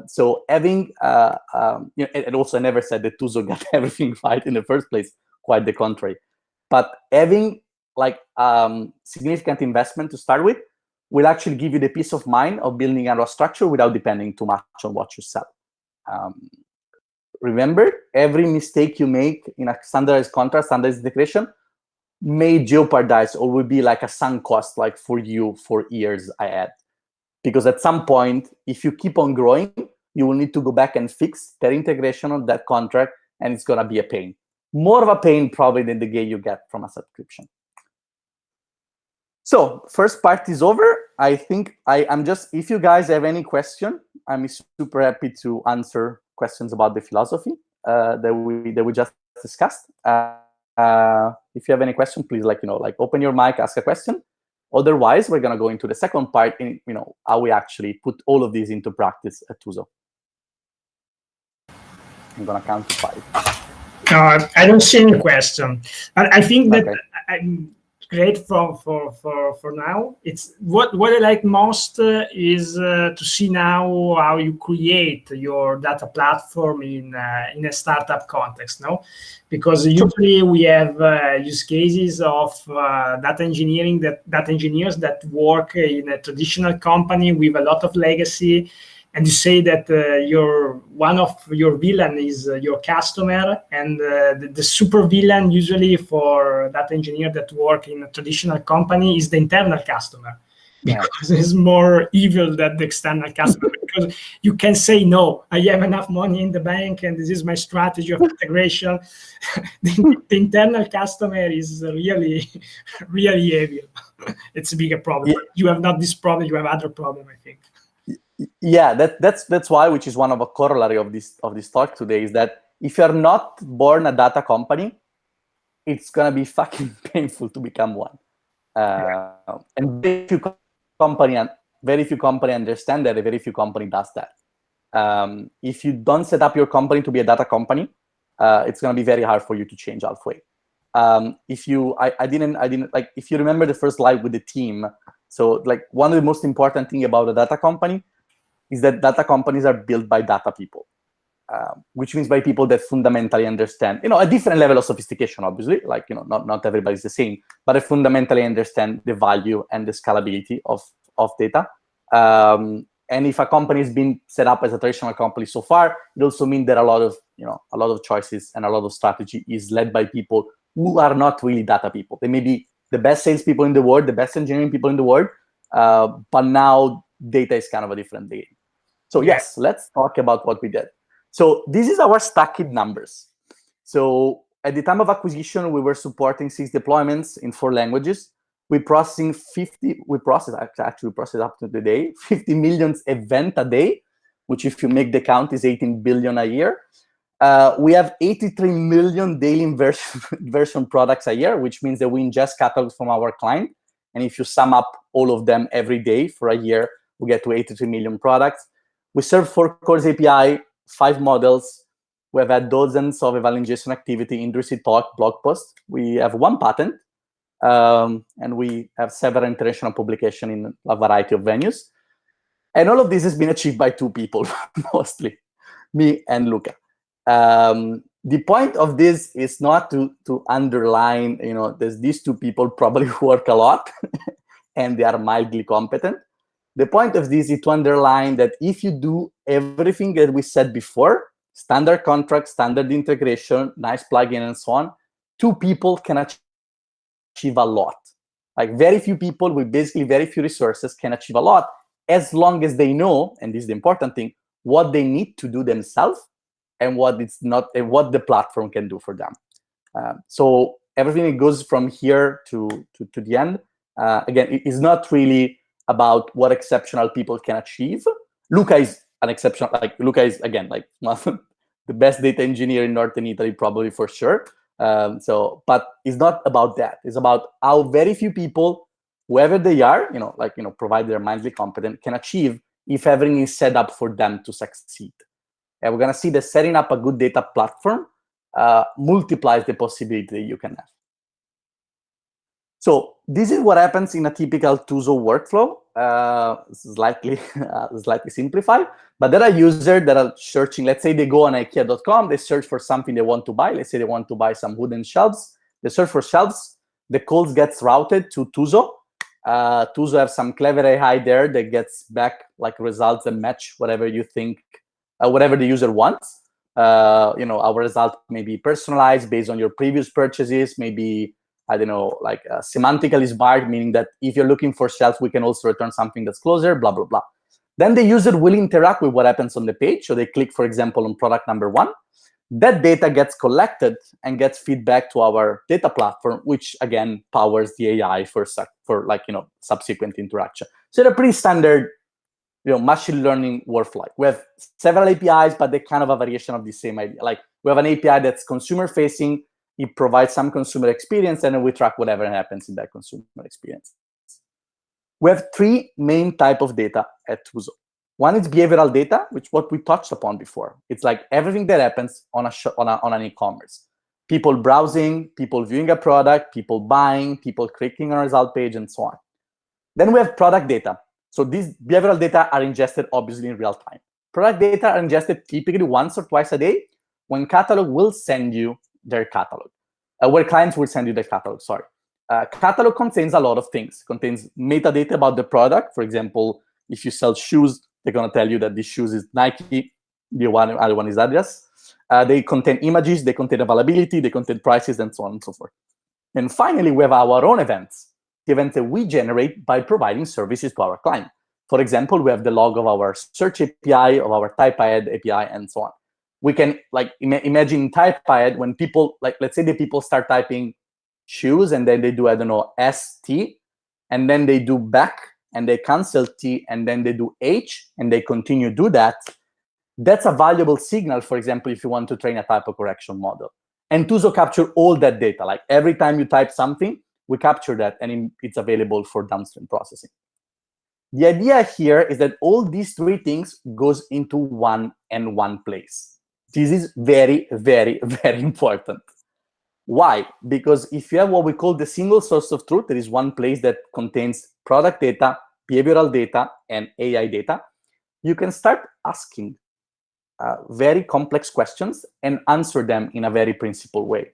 So having, and also I never said that Tooso got everything right in the first place, quite the contrary. But having like significant investment to start with will actually give you the peace of mind of building a structure without depending too much on what you sell. Remember, every mistake you make in a standardized contract, standardized integration, may jeopardize or will be like a sunk cost, like for you for years ahead. Because at some point, if you keep on growing, you will need to go back and fix that integration of that contract, and it's going to be a pain. more of a pain probably than the gain you get from a subscription. So first part is over. I think I'm just, if you guys have any question, I'm super happy to answer questions about the philosophy that we just discussed. If you have any question, please open your mic, ask a question. Otherwise, we're gonna go into the second part in how we actually put all of these into practice at Tooso. I'm gonna count to 5. No, I don't see any question. I think that I'm great for now. It's what I like most is to see now how you create your data platform in a startup context, no? Because usually we have use cases of data engineers that work in a traditional company with a lot of legacy. And you say that one of your villain is your customer, and the super villain usually for data engineer that work in a traditional company is the internal customer, because it's more evil than the external customer. Because you can say, no, I have enough money in the bank, and this is my strategy of integration. The internal customer is really, really evil. It's a bigger problem. Yeah. You have not this problem; you have other problem, I think. Yeah, that's why, which is one of a corollary of this talk today, is that if you're not born a data company, it's gonna be fucking painful to become one. And very few company understand that. Very few company does that. If you don't set up your company to be a data company, it's gonna be very hard for you to change halfway. If you remember the first slide with the team. So one of the most important thing about a data company is that data companies are built by data people, which means by people that fundamentally understand, a different level of sophistication, obviously, not everybody's the same, but they fundamentally understand the value and the scalability of data. And if a company has been set up as a traditional company so far, it also means that a lot of choices and a lot of strategy is led by people who are not really data people. They may be the best salespeople in the world, the best engineering people in the world, but now data is kind of a different game. So yes, let's talk about what we did. So this is our stacked numbers. So at the time of acquisition, we were supporting 6 deployments in 4 languages. We process up to today 50 million event a day, which if you make the count is 18 billion a year. We have 83 million daily version products a year, which means that we ingest catalogs from our client. And if you sum up all of them every day for a year, we get to 83 million products. We serve 4 core API, 5 models. We have had dozens of evaluation activity, industry talk, blog posts. We have 1 patent, and we have several international publications in a variety of venues. And all of this has been achieved by 2 people, mostly, me and Luca. The point of this is not to underline, there's these 2 people probably work a lot and they are mildly competent. The point of this is to underline that if you do everything that we said before, standard contract, standard integration, nice plugin, and so on, 2 people can achieve a lot. Very few people with basically very few resources can achieve a lot, as long as they know, and this is the important thing, what they need to do themselves and what the platform can do for them. So everything that goes from here to the end, again, it is not really about what exceptional people can achieve. Luca is an exceptional, Luca is, again, one of the best data engineer in Northern Italy, probably, for sure. But it's not about that. It's about how very few people, whoever they are, provided they're mildly competent, can achieve if everything is set up for them to succeed. And we're gonna see that setting up a good data platform multiplies the possibility that you can have. So this is what happens in a typical Tooso workflow, slightly simplified. But there are users that are searching. Let's say they go on IKEA.com, they search for something they want to buy. Let's say they want to buy some wooden shelves. They search for shelves. The code gets routed to Tooso. Tooso have some clever AI there that gets back results that match whatever you think, whatever the user wants. Our result may be personalized based on your previous purchases, maybe, I don't know, semantically smart, meaning that if you're looking for shelves, we can also return something that's closer, blah, blah, blah. Then the user will interact with what happens on the page. So they click, for example, on product number 1. That data gets collected and gets feedback to our data platform, which again powers the AI for subsequent interaction. So they're pretty standard, machine learning workflow. We have several APIs, but they're kind of a variation of the same idea. Like we have an API that's consumer facing, it provides some consumer experience, and then we track whatever happens in that consumer experience. We have three main types of data at Tooso. One is behavioral data, which what we touched upon before. It's like everything that happens on an e-commerce. People browsing, people viewing a product, people buying, people clicking on a result page, and so on. Then we have product data. So these behavioral data are ingested obviously in real time. Product data are ingested typically once or twice a day when catalog will send you their catalog, where clients will send you their catalog, sorry. Catalog contains a lot of things. Contains metadata about the product. For example, if you sell shoes, they're going to tell you that this shoes is Nike, the other one is Adidas. They contain images, they contain availability, they contain prices, and so on and so forth. And finally, we have our own events, the events that we generate by providing services to our client. For example, we have the log of our search API, of our type-ahead API, and so on. We can imagine type-ahead when people, let's say the people start typing shoes, and then they do, I don't know, ST, and then they do back, and they cancel T, and then they do H, and they continue to do that. That's a valuable signal, for example, if you want to train a typo correction model. And Tooso capture all that data. Like every time you type something, we capture that, and it's available for downstream processing. The idea here is that all these three things goes into one place. This is very, very, very important. Why? Because if you have what we call the single source of truth, there is one place that contains product data, behavioral data, and AI data, you can start asking very complex questions and answer them in a very principled way.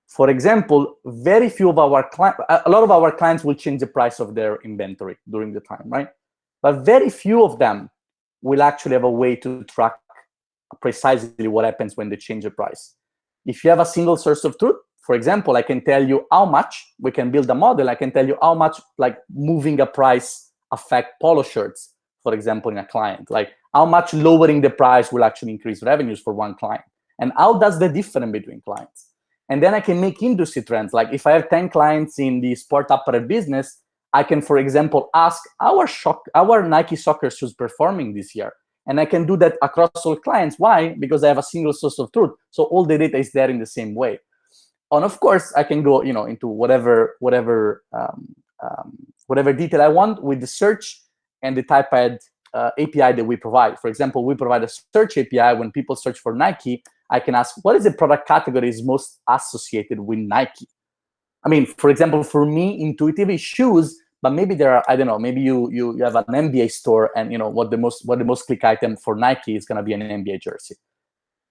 For example, very few of our clients, a lot of our clients will change the price of their inventory during the time, right? But very few of them will actually have a way to track precisely what happens when they change the price. If you have a single source of truth, for example, I can tell you how much, we can build a model, I can tell you how much like moving a price affect polo shirts, for example, in a client, like how much lowering the price will actually increase revenues for one client, and how does the difference between clients. And then I can make industry trends. Like if I have 10 clients in the sport apparel business, I can, for example, ask our Nike soccer shoes performing this year. And I can do that across all clients. Why? Because I have a single source of truth. So all the data is there in the same way. And of course, I can go into whatever detail I want with the search and the type-ahead API that we provide. For example, we provide a search API. When people search for Nike, I can ask, what is the product category is most associated with Nike? I mean, for example, for me, intuitively shoes, but maybe there are, I don't know, maybe you have an NBA store, and what the most click item for Nike is going to be an NBA jersey.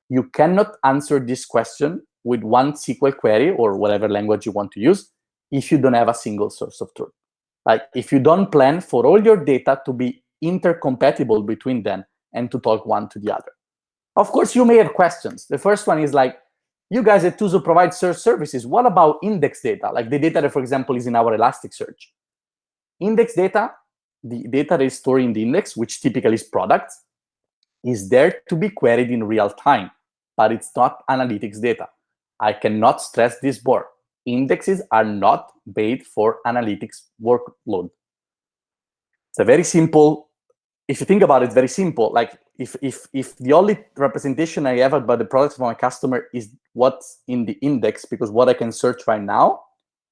You cannot answer this question with one SQL query or whatever language you want to use if you don't have a single source of truth. Like if you don't plan for all your data to be intercompatible between them and to talk one to the other. Of course, you may have questions. The first one is like, you guys at Tooso provide search services. What about index data? Like the data that, for example, is in our Elasticsearch. Index data, the data that is stored in the index, which typically is products, is there to be queried in real time, but it's not analytics data. I cannot stress this more. Indexes are not made for analytics workload. It's a very simple, if you think about it, very simple. Like if the only representation I have about the products from a customer is what's in the index, because what I can search right now,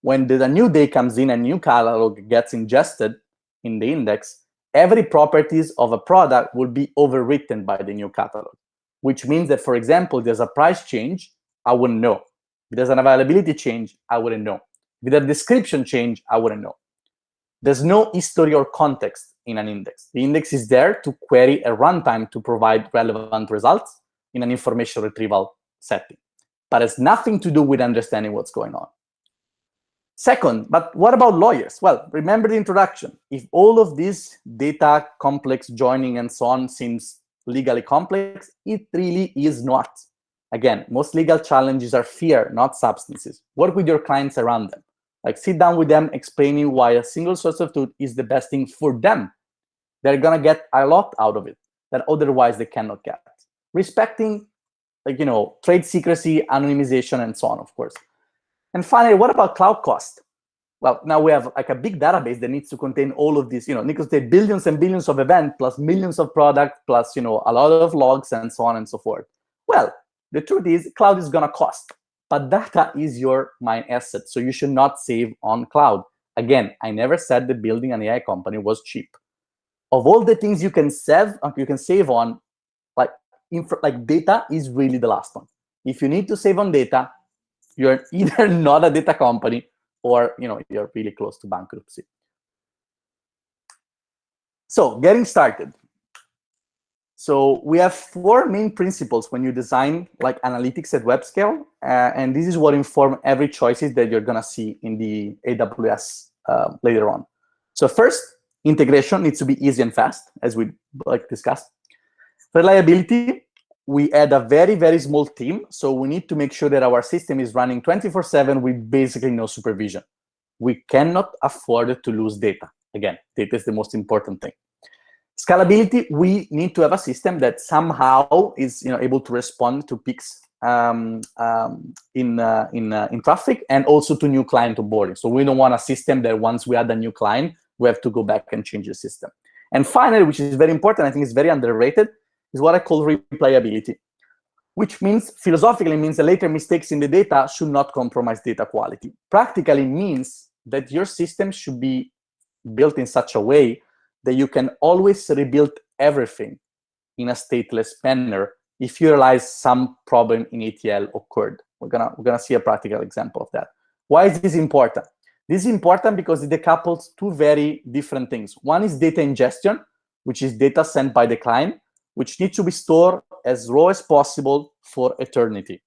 when the new day comes in, a new catalog gets ingested in the index, every properties of a product will be overwritten by the new catalog, which means that, for example, there's a price change, I wouldn't know. If there's an availability change, I wouldn't know. If there's a description change, I wouldn't know. There's no history or context in an index. The index is there to query a runtime to provide relevant results in an information retrieval setting, but it's nothing to do with understanding what's going on. Second, but what about lawyers? Well, remember the introduction. If all of this data complex joining and so on seems legally complex, it really is not. Again, most legal challenges are fear, not substances. Work with your clients around them. Like sit down with them, explaining why a single source of truth is the best thing for them. They're gonna get a lot out of it that otherwise they cannot get. Respecting like, trade secrecy, anonymization, and so on, of course. And finally, what about cloud cost? Well, now we have like a big database that needs to contain all of these, needs to take billions and billions of events, plus millions of products, plus, a lot of logs, and so on and so forth. Well, the truth is, cloud is going to cost, but data is your main asset, so you should not save on cloud. Again, I never said that building an AI company was cheap. Of all the things you can save on, like data is really the last one. If you need to save on data, you're either not a data company or you're really close to bankruptcy. So getting started. So we have 4 main principles when you design like analytics at web scale, and this is what inform every choices that you're gonna see in the AWS later on. So first, integration needs to be easy and fast, as we discussed. Reliability, we add a very, very small team, so we need to make sure that our system is running 24/7 with basically no supervision. We cannot afford to lose data. Again, data is the most important thing. Scalability, we need to have a system that somehow is able to respond to peaks in traffic and also to new client onboarding. So we don't want a system that once we add a new client, we have to go back and change the system. And finally, which is very important, I think it's very underrated, is what I call replayability, which means, philosophically means that later mistakes in the data should not compromise data quality. Practically means that your system should be built in such a way that you can always rebuild everything in a stateless manner if you realize some problem in ETL occurred. We're gonna see a practical example of that. Why is this important? This is important because it decouples 2 very different things. One is data ingestion, which is data sent by the client, which needs to be stored as raw as possible for eternity.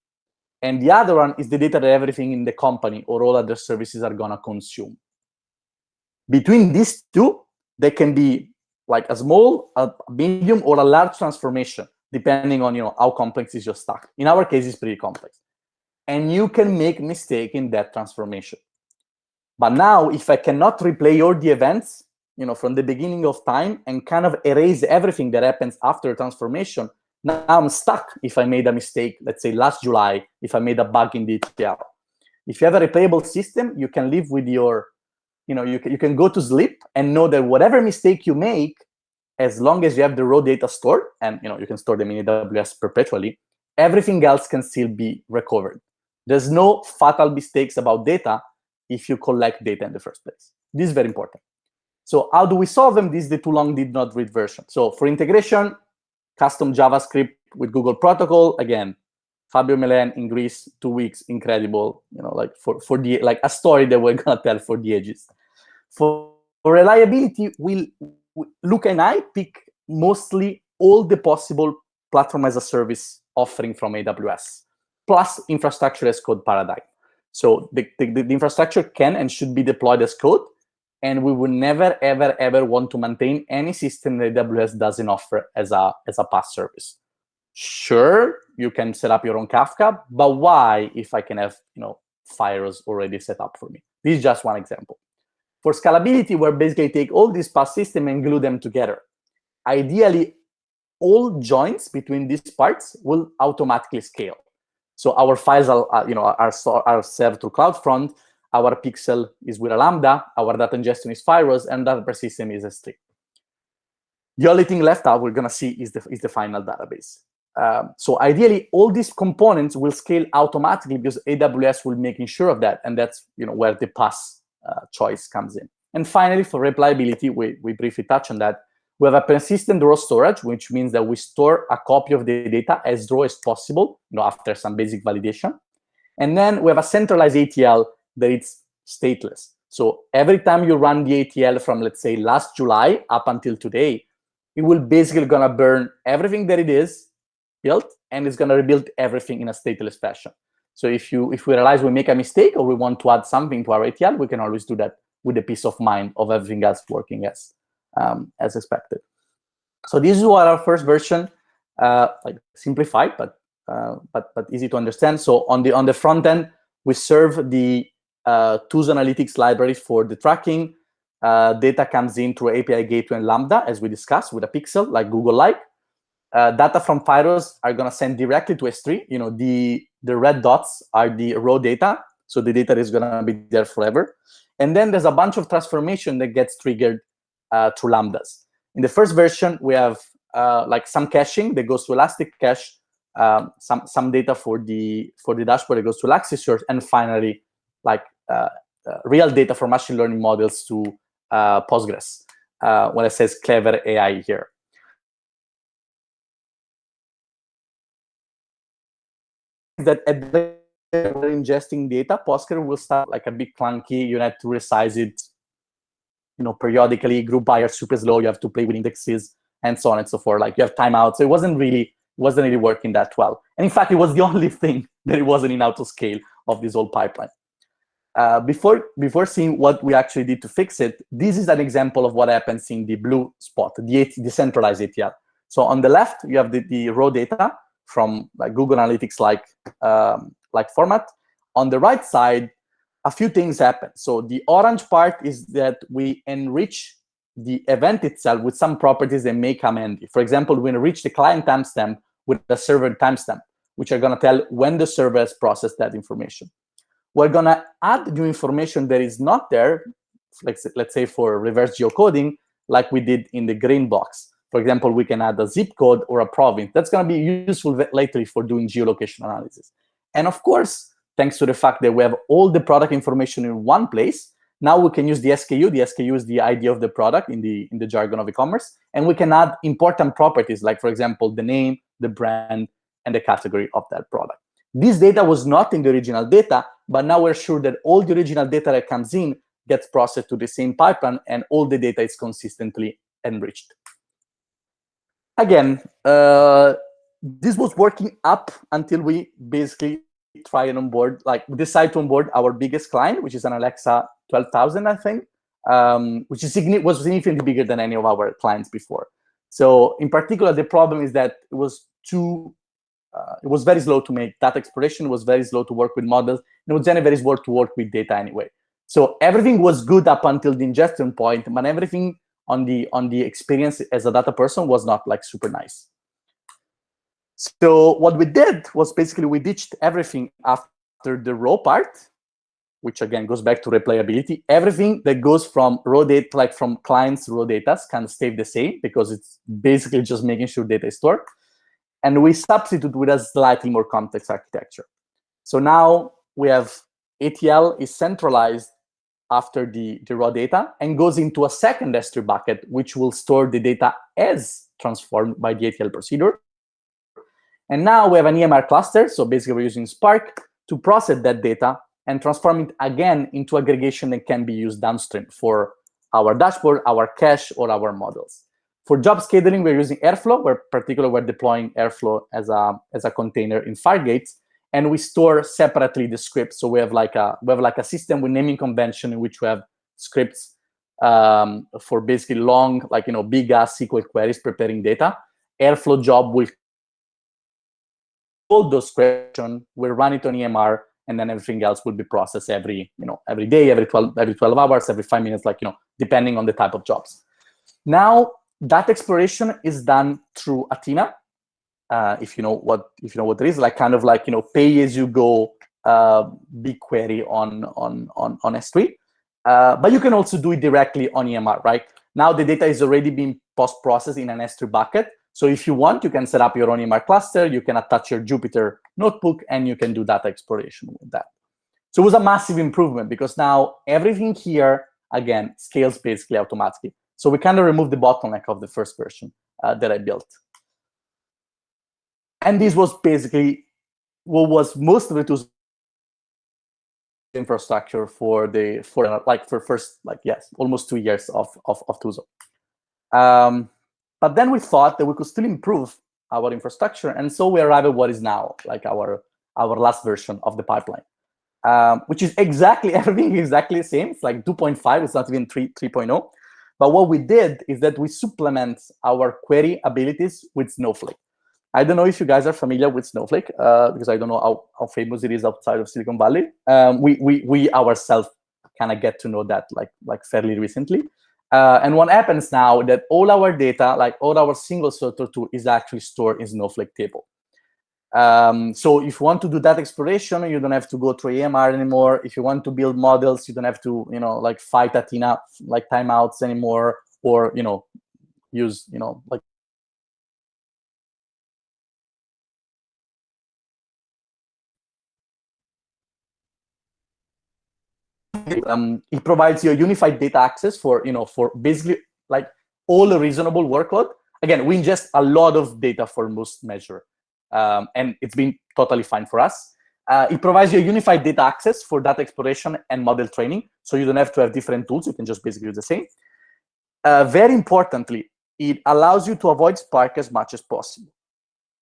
And the other one is the data that everything in the company or all other services are gonna consume. Between these 2, there can be like a small, a medium, or a large transformation, depending on how complex is your stack. In our case, it's pretty complex. And you can make mistake in that transformation. But now, if I cannot replay all the events, from the beginning of time and kind of erase everything that happens after a transformation, now I'm stuck if I made a mistake, let's say last July, if I made a bug in the ETL. If you have a replayable system, you can live with your, you can go to sleep and know that whatever mistake you make, as long as you have the raw data stored, and you can store them in AWS perpetually, everything else can still be recovered. There's no fatal mistakes about data if you collect data in the first place. This is very important. So how do we solve them? This is the too long did not read version. So for integration, custom JavaScript with Google Protocol, again, Fabio Milan in Greece, 2 weeks, incredible, like for the, like a story that we're gonna tell for the ages. For reliability, Luca and I pick mostly all the possible platform as a service offering from AWS, plus infrastructure as code paradigm. So the infrastructure can and should be deployed as code, and we would never, ever, ever want to maintain any system that AWS doesn't offer as a PaaS service. Sure, you can set up your own Kafka, but why if I can have Firos already set up for me? This is just one example. For scalability, we're basically take all these PaaS systems and glue them together. Ideally, all joints between these parts will automatically scale. So our files are served through CloudFront. Our pixel is with a Lambda. Our data ingestion is Firos, and data per system is S3. The only thing left out we're gonna see is the final database. So ideally, all these components will scale automatically because AWS will making sure of that, and that's where the PaaS choice comes in. And finally, for replayability, we briefly touch on that. We have a persistent raw storage, which means that we store a copy of the data as raw as possible, after some basic validation. And then we have a centralized ATL that it's stateless. So every time you run the ATL from, let's say, last July up until today, it will basically gonna burn everything that it is built, and it's gonna rebuild everything in a stateless fashion. So if we realize we make a mistake or we want to add something to our ATL, we can always do that with the peace of mind of everything else working as expected. So this is what our first version, like simplified, but easy to understand. So on the front end, we serve the Tooso Analytics library for the tracking. Data comes in through API Gateway and Lambda, as we discussed, with a pixel, like Google-like. data from Pyros are going to send directly to S3. You know, the red dots are the raw data. So the data is going to be there forever. And then there's a bunch of transformation that gets triggered through lambdas. In the first version, we have like some caching that goes to Elastic Cache, some data for the dashboard that goes to Elasticsearch, and finally, like real data for machine learning models to Postgres. When it says clever AI here. That at the we're ingesting data, Postgres will start like a bit clunky. You have to resize it, you know, periodically. Group by are super slow. You have to play with indexes and so on and so forth. Like you have timeouts. So it wasn't really working that well. And in fact, it was the only thing that it wasn't in autoscale of this whole pipeline. Before seeing what we actually did to fix it, this is an example of what happens in the blue spot, the decentralized ATL. So on the left, you have the raw data from like Google Analytics like format. On the right side, a few things happen. So the orange part is that we enrich the event itself with some properties that may come handy. For example, we enrich the client timestamp with the server timestamp, which are going to tell when the server has processed that information. We're going to add new information that is not there, like, let's say for reverse geocoding, like we did in the green box. For example, we can add a zip code or a province. That's going to be useful later for doing geolocation analysis. And of course, thanks to the fact that we have all the product information in one place, now we can use the SKU. The SKU is the ID of the product in the jargon of e-commerce. And we can add important properties, like, for example, the name, the brand, and the category of that product. This data was not in the original data, but now we're sure that all the original data that comes in gets processed to the same pipeline, and all the data is consistently enriched. Again, this was working up until we basically try and onboard, like we decide to onboard our biggest client, which is an Alexa 12,000, I think, which is was significantly bigger than any of our clients before. So in particular, the problem is that it was very slow to make data exploration, was very slow to work with models, and it was very slow to work with data anyway. So everything was good up until the ingestion point, but everything on the experience as a data person was not like super nice. So what we did was basically we ditched everything after the raw part, which again goes back to replayability. Everything that goes from raw data, like from clients' raw data, can stay the same because it's basically just making sure data is stored. And we substitute with a slightly more complex architecture. So now we have ATL is centralized after the raw data and goes into a second S3 bucket, which will store the data as transformed by the ATL procedure. And now we have an EMR cluster. So basically, we're using Spark to process that data and transform it again into aggregation that can be used downstream for our dashboard, our cache, or our models. For job scheduling, we're using Airflow. We're deploying Airflow as a container in Fargate, and we store separately the scripts. So we have like a system with naming convention in which we have scripts for basically long, like big ass SQL queries preparing data. Airflow job will code those scripts, we'll run it on EMR, and then everything else will be processed every day, every 12 hours, every 5 minutes, depending on the type of jobs. Now, data exploration is done through Athena. If you know what it is, pay as you go BigQuery on S3. But you can also do it directly on EMR, right? Now the data is already being post-processed in an S3 bucket. So if you want, you can set up your own EMR cluster, you can attach your Jupyter notebook, and you can do data exploration with that. So it was a massive improvement because now everything here, again, scales basically automatically. So we kind of removed the bottleneck of the first version that I built. And this was basically what was most of Tooso infrastructure for almost 2 years of Tooso. But then we thought that we could still improve our infrastructure, and so we arrived at what is now like our last version of the pipeline, which is everything exactly the same. It's like 2.5. It's not even 3.0. But what we did is that we supplement our query abilities with Snowflake. I don't know if you guys are familiar with Snowflake, because I don't know how famous it is outside of Silicon Valley. We ourselves kind of get to know that like fairly recently. And what happens now that all our data, like all our single sorter tool, is actually stored in Snowflake table. So if you want to do that exploration, you don't have to go through AMR anymore. If you want to build models, you don't have to, like fight Athena, like timeouts anymore, or, use, like it provides you a unified data access for, for basically like all a reasonable workload. Again, we ingest a lot of data for most measure, and it's been totally fine for us. It provides you a unified data access for data exploration and model training, so you don't have to have different tools. You can just basically use the same. Very importantly, it allows you to avoid Spark as much as possible.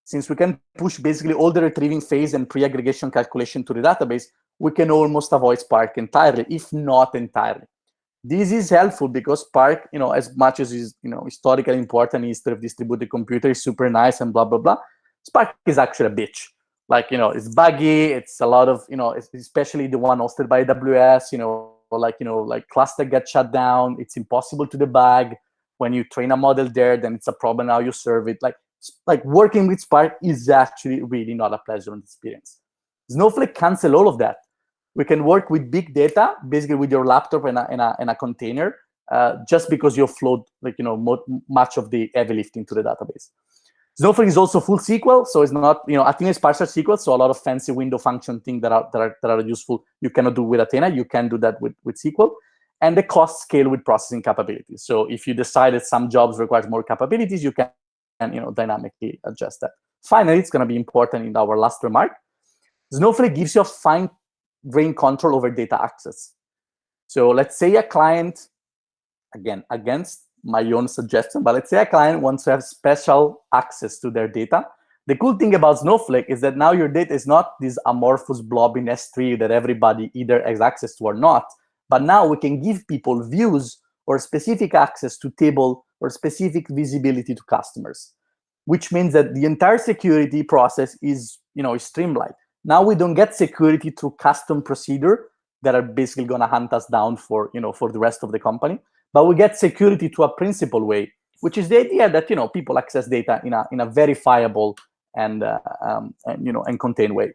Since we can push basically all the retrieving phase and pre-aggregation calculation to the database, we can almost avoid Spark entirely, if not entirely. This is helpful because Spark, as much as is, historically important, history of distributed computer is super nice and blah, blah, blah. Spark is actually a bitch. Like, it's buggy. It's a lot of, especially the one hosted by AWS, like cluster gets shut down. It's impossible to debug. When you train a model there, then it's a problem how you serve it. Like working with Spark is actually really not a pleasant experience. Snowflake cancels all of that. We can work with big data, basically with your laptop and a container, just because you offload, like, much of the heavy lifting to the database. Snowflake is also full SQL, so it's not, Athena is partial SQL, so a lot of fancy window function things that are useful you cannot do with Athena. You can do that with SQL. And the cost scale with processing capabilities. So if you decide that some jobs require more capabilities, you can dynamically adjust that. Finally, it's going to be important in our last remark. Snowflake gives you a fine-grained control over data access. So let's say a client, again, against my own suggestion, but let's say a client wants to have special access to their data. The cool thing about Snowflake is that now your data is not this amorphous blob in S3 that everybody either has access to or not, but now we can give people views or specific access to table or specific visibility to customers, which means that the entire security process is, streamlined. Now we don't get security through custom procedure that are basically going to hunt us down for, for the rest of the company, but we get security to a principal way, which is the idea that, people access data in a verifiable and contained way.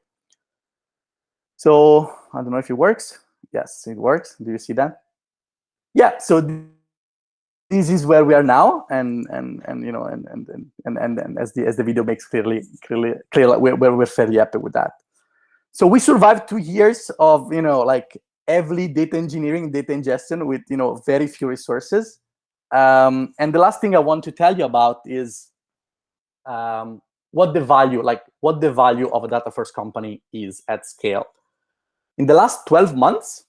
So I don't know if it works. Yes, it works. Do you see that? Yeah. So this is where we are now, and as the video makes clear, we're fairly happy with that. So we survived 2 years of like heavily data engineering, data ingestion with very few resources. And the last thing I want to tell you about is what the value of a data first company is at scale. In the last 12 months,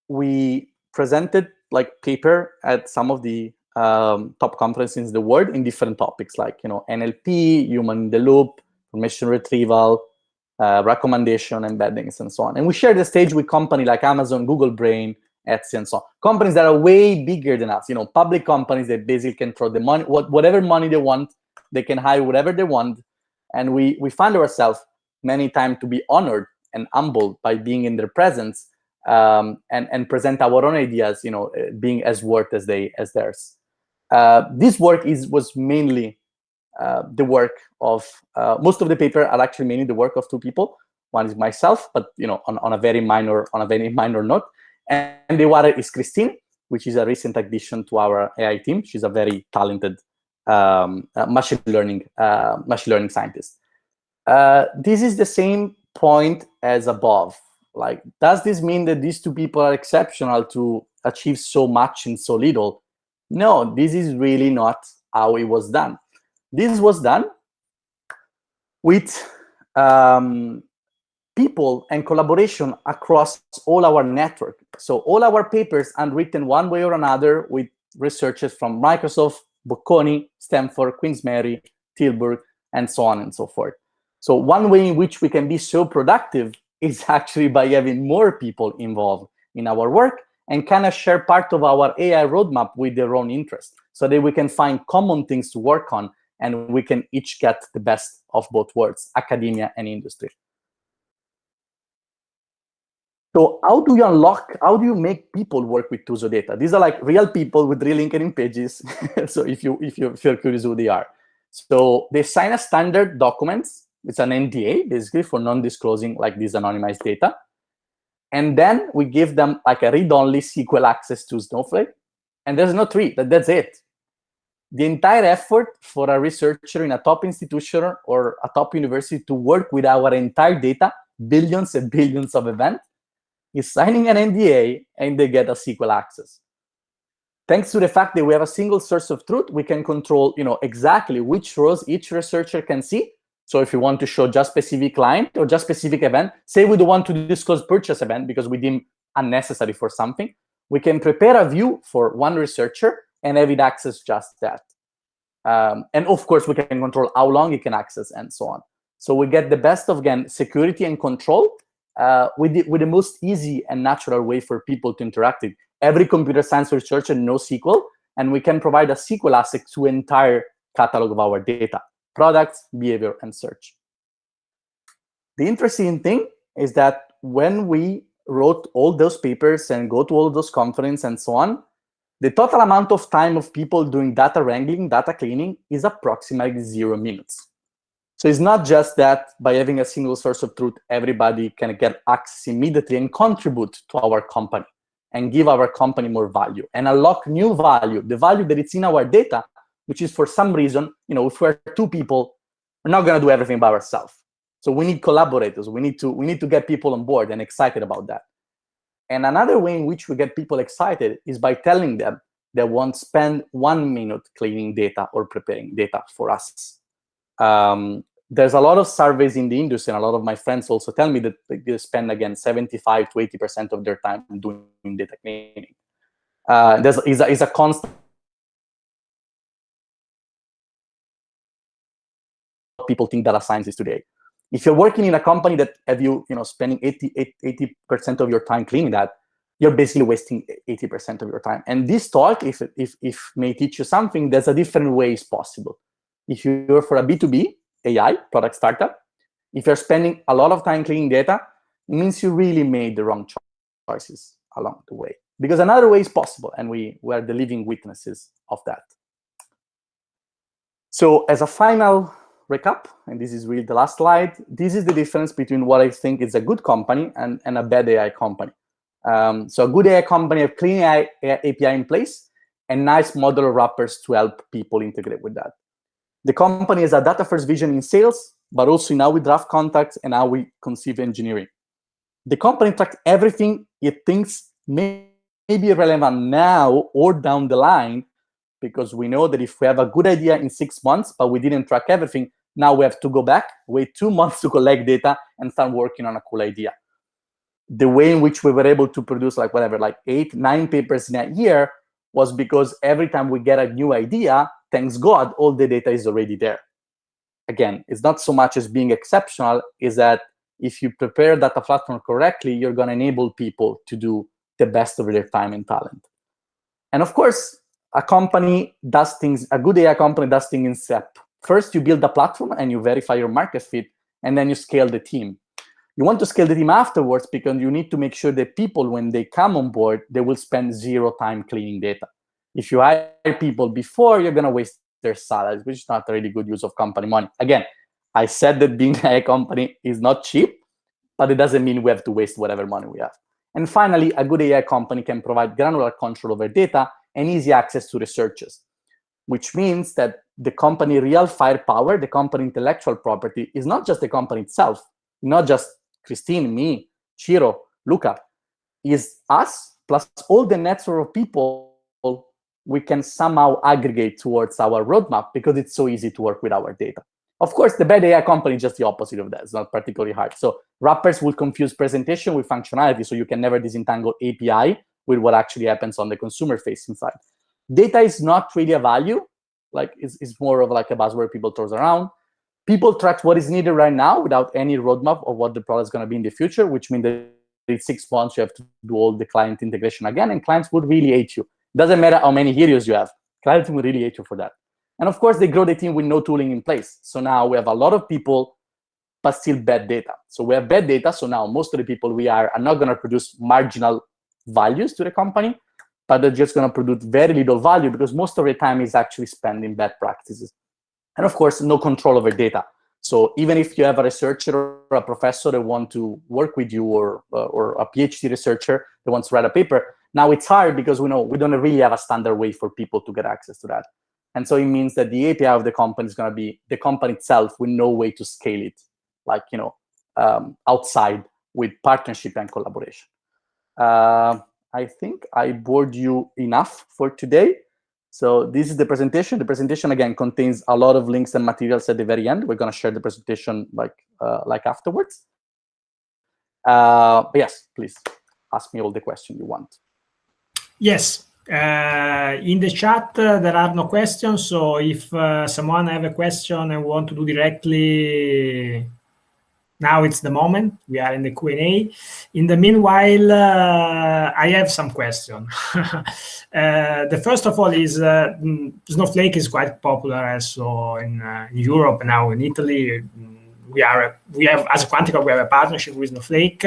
we presented like paper at some of the top conferences in the world in different topics, like NLP, human in the loop, information retrieval, recommendation, embeddings, and so on. And we share the stage with companies like Amazon, Google Brain, Etsy, and so on. Companies that are way bigger than us, public companies that basically can throw the money, whatever money they want, they can hire whatever they want. And we find ourselves many times to be honored and humbled by being in their presence, and present our own ideas, being as worth as theirs. This work was mainly the work of most of the paper are actually mainly the work of 2 people. One is myself, but on a very minor note, and the other is Christine, which is a recent addition to our AI team. She's a very talented machine learning scientist. This is the same point as above. Like, does this mean that these 2 people are exceptional to achieve so much in so little? No, this is really not how it was done. This was done with people and collaboration across all our network. So all our papers are written one way or another with researchers from Microsoft, Bocconi, Stanford, Queen's Mary, Tilburg, and so on and so forth. So one way in which we can be so productive is actually by having more people involved in our work and kind of share part of our AI roadmap with their own interest, so that we can find common things to work on, and we can each get the best of both worlds, academia and industry. So how do you make people work with Tooso data? These are like real people with real LinkedIn pages. So if you're curious who they are. So they sign a standard documents. It's an NDA, basically, for non-disclosing like this anonymized data. And then we give them like a read-only SQL access to Snowflake. And there's no tree, that's it. The entire effort for a researcher in a top institution or a top university to work with our entire data, billions and billions of events, is signing an NDA and they get a SQL access. Thanks to the fact that we have a single source of truth, we can control exactly which rows each researcher can see. So if you want to show just specific client or just specific event, say we don't want to disclose purchase event because we deem unnecessary for something, we can prepare a view for one researcher and have it access just that. And of course, we can control how long it can access and so on. So we get the best of, again, security and control with the most easy and natural way for people to interact with. Every computer science researcher knows SQL, and we can provide a SQL asset to entire catalog of our data, products, behavior, and search. The interesting thing is that when we wrote all those papers and go to all those conferences and so on, the total amount of time of people doing data wrangling, data cleaning, is approximately 0 minutes. So it's not just that by having a single source of truth, everybody can get access immediately and contribute to our company and give our company more value and unlock new value, the value that it's in our data, which is for some reason, if we're 2 people, we're not going to do everything by ourselves. So we need collaborators. We need to get people on board and excited about that. And another way in which we get people excited is by telling them they won't spend 1 minute cleaning data or preparing data for us. There's a lot of surveys in the industry, and a lot of my friends also tell me that they spend, again, 75 to 80% of their time doing data cleaning. Is a constant people think data science is today. If you're working in a company that have you spending 80% of your time cleaning that, you're basically wasting 80% of your time. And this talk, if may teach you something, there's a different ways possible. If you're for a B2B AI product startup, if you're spending a lot of time cleaning data, it means you really made the wrong choices along the way. Because another way is possible, and we are the living witnesses of that. So as a final recap, and this is really the last slide, this is the difference between what I think is a good company and a bad AI company. So a good AI company have clean AI API in place and nice modular wrappers to help people integrate with that. The company has a data-first vision in sales, but also in how we draft contacts and how we conceive engineering. The company tracks everything it thinks may be relevant now or down the line, because we know that if we have a good idea in 6 months, but we didn't track everything, now we have to go back, wait 2 months to collect data, and start working on a cool idea. The way in which we were able to produce like 8, 9 papers in a year was because every time we get a new idea, thanks God, all the data is already there. Again, it's not so much as being exceptional, is that if you prepare data platform correctly, you're going to enable people to do the best of their time and talent. And of course, a company does things, a good AI company does things in step. First, you build a platform and you verify your market fit, and then you scale the team. You want to scale the team afterwards because you need to make sure that people, when they come on board, they will spend 0 time cleaning data. If you hire people before, you're going to waste their salaries, which is not a really good use of company money. Again, I said that being a company is not cheap, but it doesn't mean we have to waste whatever money we have. And finally, a good AI company can provide granular control over data and easy access to researchers, which means that the company real firepower, the company intellectual property, is not just the company itself, not just Christine, me, Ciro, Luca, is us plus all the network of people we can somehow aggregate towards our roadmap because it's so easy to work with our data. Of course, the bad AI company is just the opposite of that. It's not particularly hard. So wrappers will confuse presentation with functionality, so you can never disentangle API with what actually happens on the consumer-facing side. Data is not really a value. Like it's more of like a buzzword people throw around. People track what is needed right now without any roadmap of what the product is going to be in the future, which means that in 6 months you have to do all the client integration again, and clients would really hate you. Doesn't matter how many heroes you have. Clients will really hate you for that. And of course, they grow the team with no tooling in place. So now we have a lot of people but still bad data. So we have bad data. So now most of the people we are not going to produce marginal values to the company, but they're just going to produce very little value because most of the time is actually spent in bad practices. And of course, no control over data. So even if you have a researcher or a professor that want to work with you, or a PhD researcher that wants to write a paper, now it's hard because we know we don't really have a standard way for people to get access to that. And so it means that the API of the company is going to be the company itself with no way to scale it, like, outside with partnership and collaboration. I think I bored you enough for today. So this is the presentation. The presentation, again, contains a lot of links and materials at the very end. We're going to share the presentation like afterwards. But yes, please ask me all the questions you want. Yes. In the chat, there are no questions. So if someone have a question and want to do directly, now it's the moment. We are in the Q&A. In the meanwhile, I have some questions. The first of all is Snowflake is quite popular also in Europe, now in Italy. We have, as a Quantico, we have a partnership with Snowflake.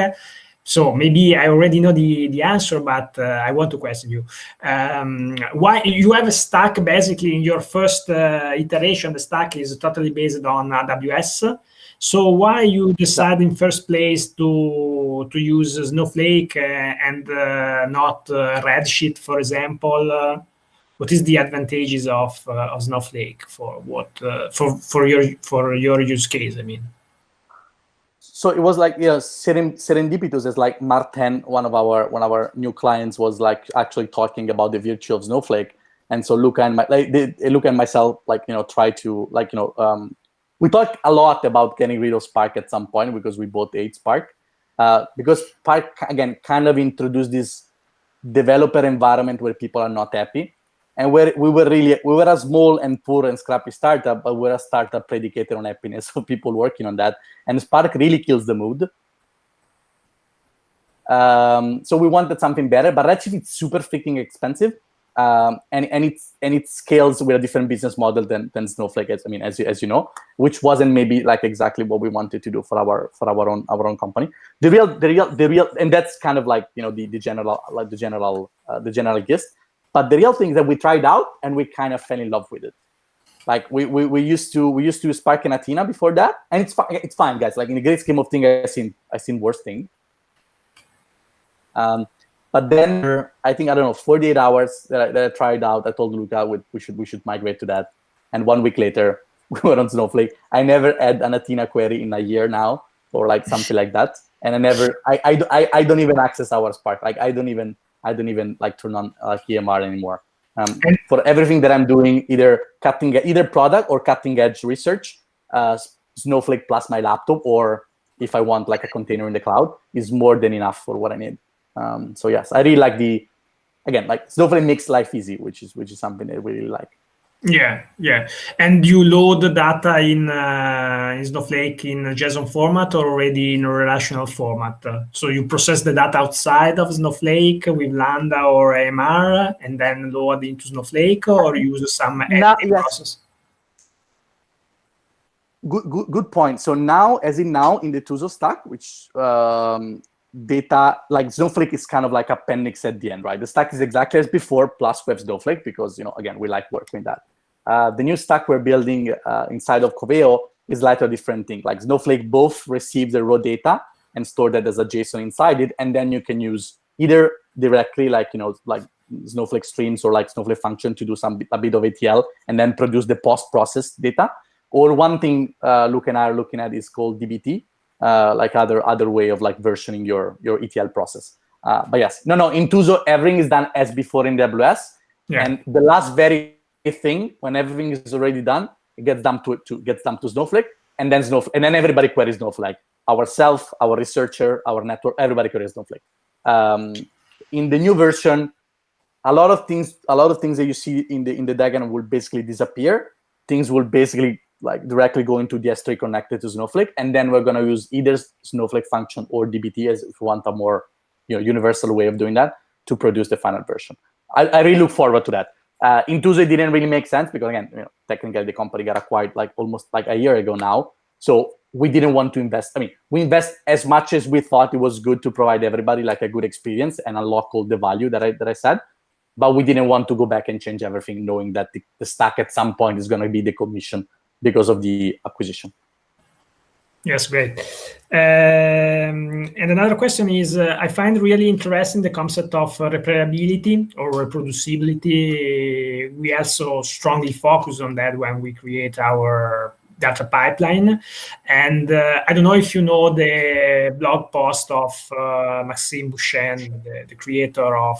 So maybe I already know the answer, but I want to question you. Why you have a stack basically in your first iteration? The stack is totally based on AWS. So why you decide in first place to use Snowflake and not Redshift, for example? What is the advantages of Snowflake for for your use case? I mean. So it was like, serendipitous, as like Martin, one of our new clients, was like actually talking about the virtue of Snowflake, and so Luca and myself try to we talked a lot about getting rid of Spark at some point because we both ate Spark, because Spark again kind of introduced this developer environment where people are not happy. And we were a small and poor and scrappy startup, but we're a startup predicated on happiness, so people working on that. And Spark really kills the mood. So we wanted something better, but Redshift is super freaking expensive, and it scales with a different business model than Snowflake. I mean, as you know, which wasn't maybe like exactly what we wanted to do for our own company. The real, and that's kind of like the general gist. But the real thing is that we tried out and we kind of fell in love with it. Like we used to use Spark and Athena before that, and it's fine, guys. Like in the great scheme of things, I've seen worse things. But then I think 48 hours that I tried out, I told Luca we should migrate to that. And 1 week later, we were on Snowflake. I never had an Athena query in a year now, or like something like that. And I don't even access our Spark. Like I don't even like turn on EMR anymore. For everything that I'm doing, either product or cutting edge research, Snowflake plus my laptop, or if I want like a container in the cloud, is more than enough for what I need. So yes, I really like Snowflake makes life easy, which is something that we really like. Yeah. And you load the data in Snowflake in a JSON format or already in a relational format? So you process the data outside of Snowflake with Lambda or AMR and then load into Snowflake, or use some editing process? Good point. So now in the Tooso stack, which data, like Snowflake is kind of like appendix at the end, right? The stack is exactly as before, plus we have Snowflake because, again, we like working with that. The new stack we're building inside of Coveo is like a different thing. Like Snowflake both receive the raw data and store that as a JSON inside it, and then you can use either directly like Snowflake streams or like Snowflake function to do a bit of ETL and then produce the post-processed data. Or one thing Luke and I are looking at is called DBT, like other way of like versioning your ETL process. But yes, no, in Tooso everything is done as before in AWS, and the last very thing, when everything is already done, it gets dumped to Snowflake, and then everybody queries Snowflake. Ourselves, our researcher, our network, everybody queries Snowflake. In the new version, a lot of things that you see in the diagram will basically disappear. Things will basically like directly go into the S3 connected to Snowflake, and then we're going to use either Snowflake function or DBT as if you want a more universal way of doing that to produce the final version. I really look forward to that. In Tooso, it didn't really make sense because again, technically the company got acquired like almost like a year ago now. So we didn't want to invest. I mean, we invest as much as we thought it was good to provide everybody like a good experience and unlock all the value that I said, but we didn't want to go back and change everything, knowing that the stack at some point is going to be decommissioned because of the acquisition. Yes, great. And another question is, I find really interesting the concept of repairability or reproducibility. We also strongly focus on that when we create our data pipeline. And I don't know if you know the blog post of Maxime Bouchen, the creator of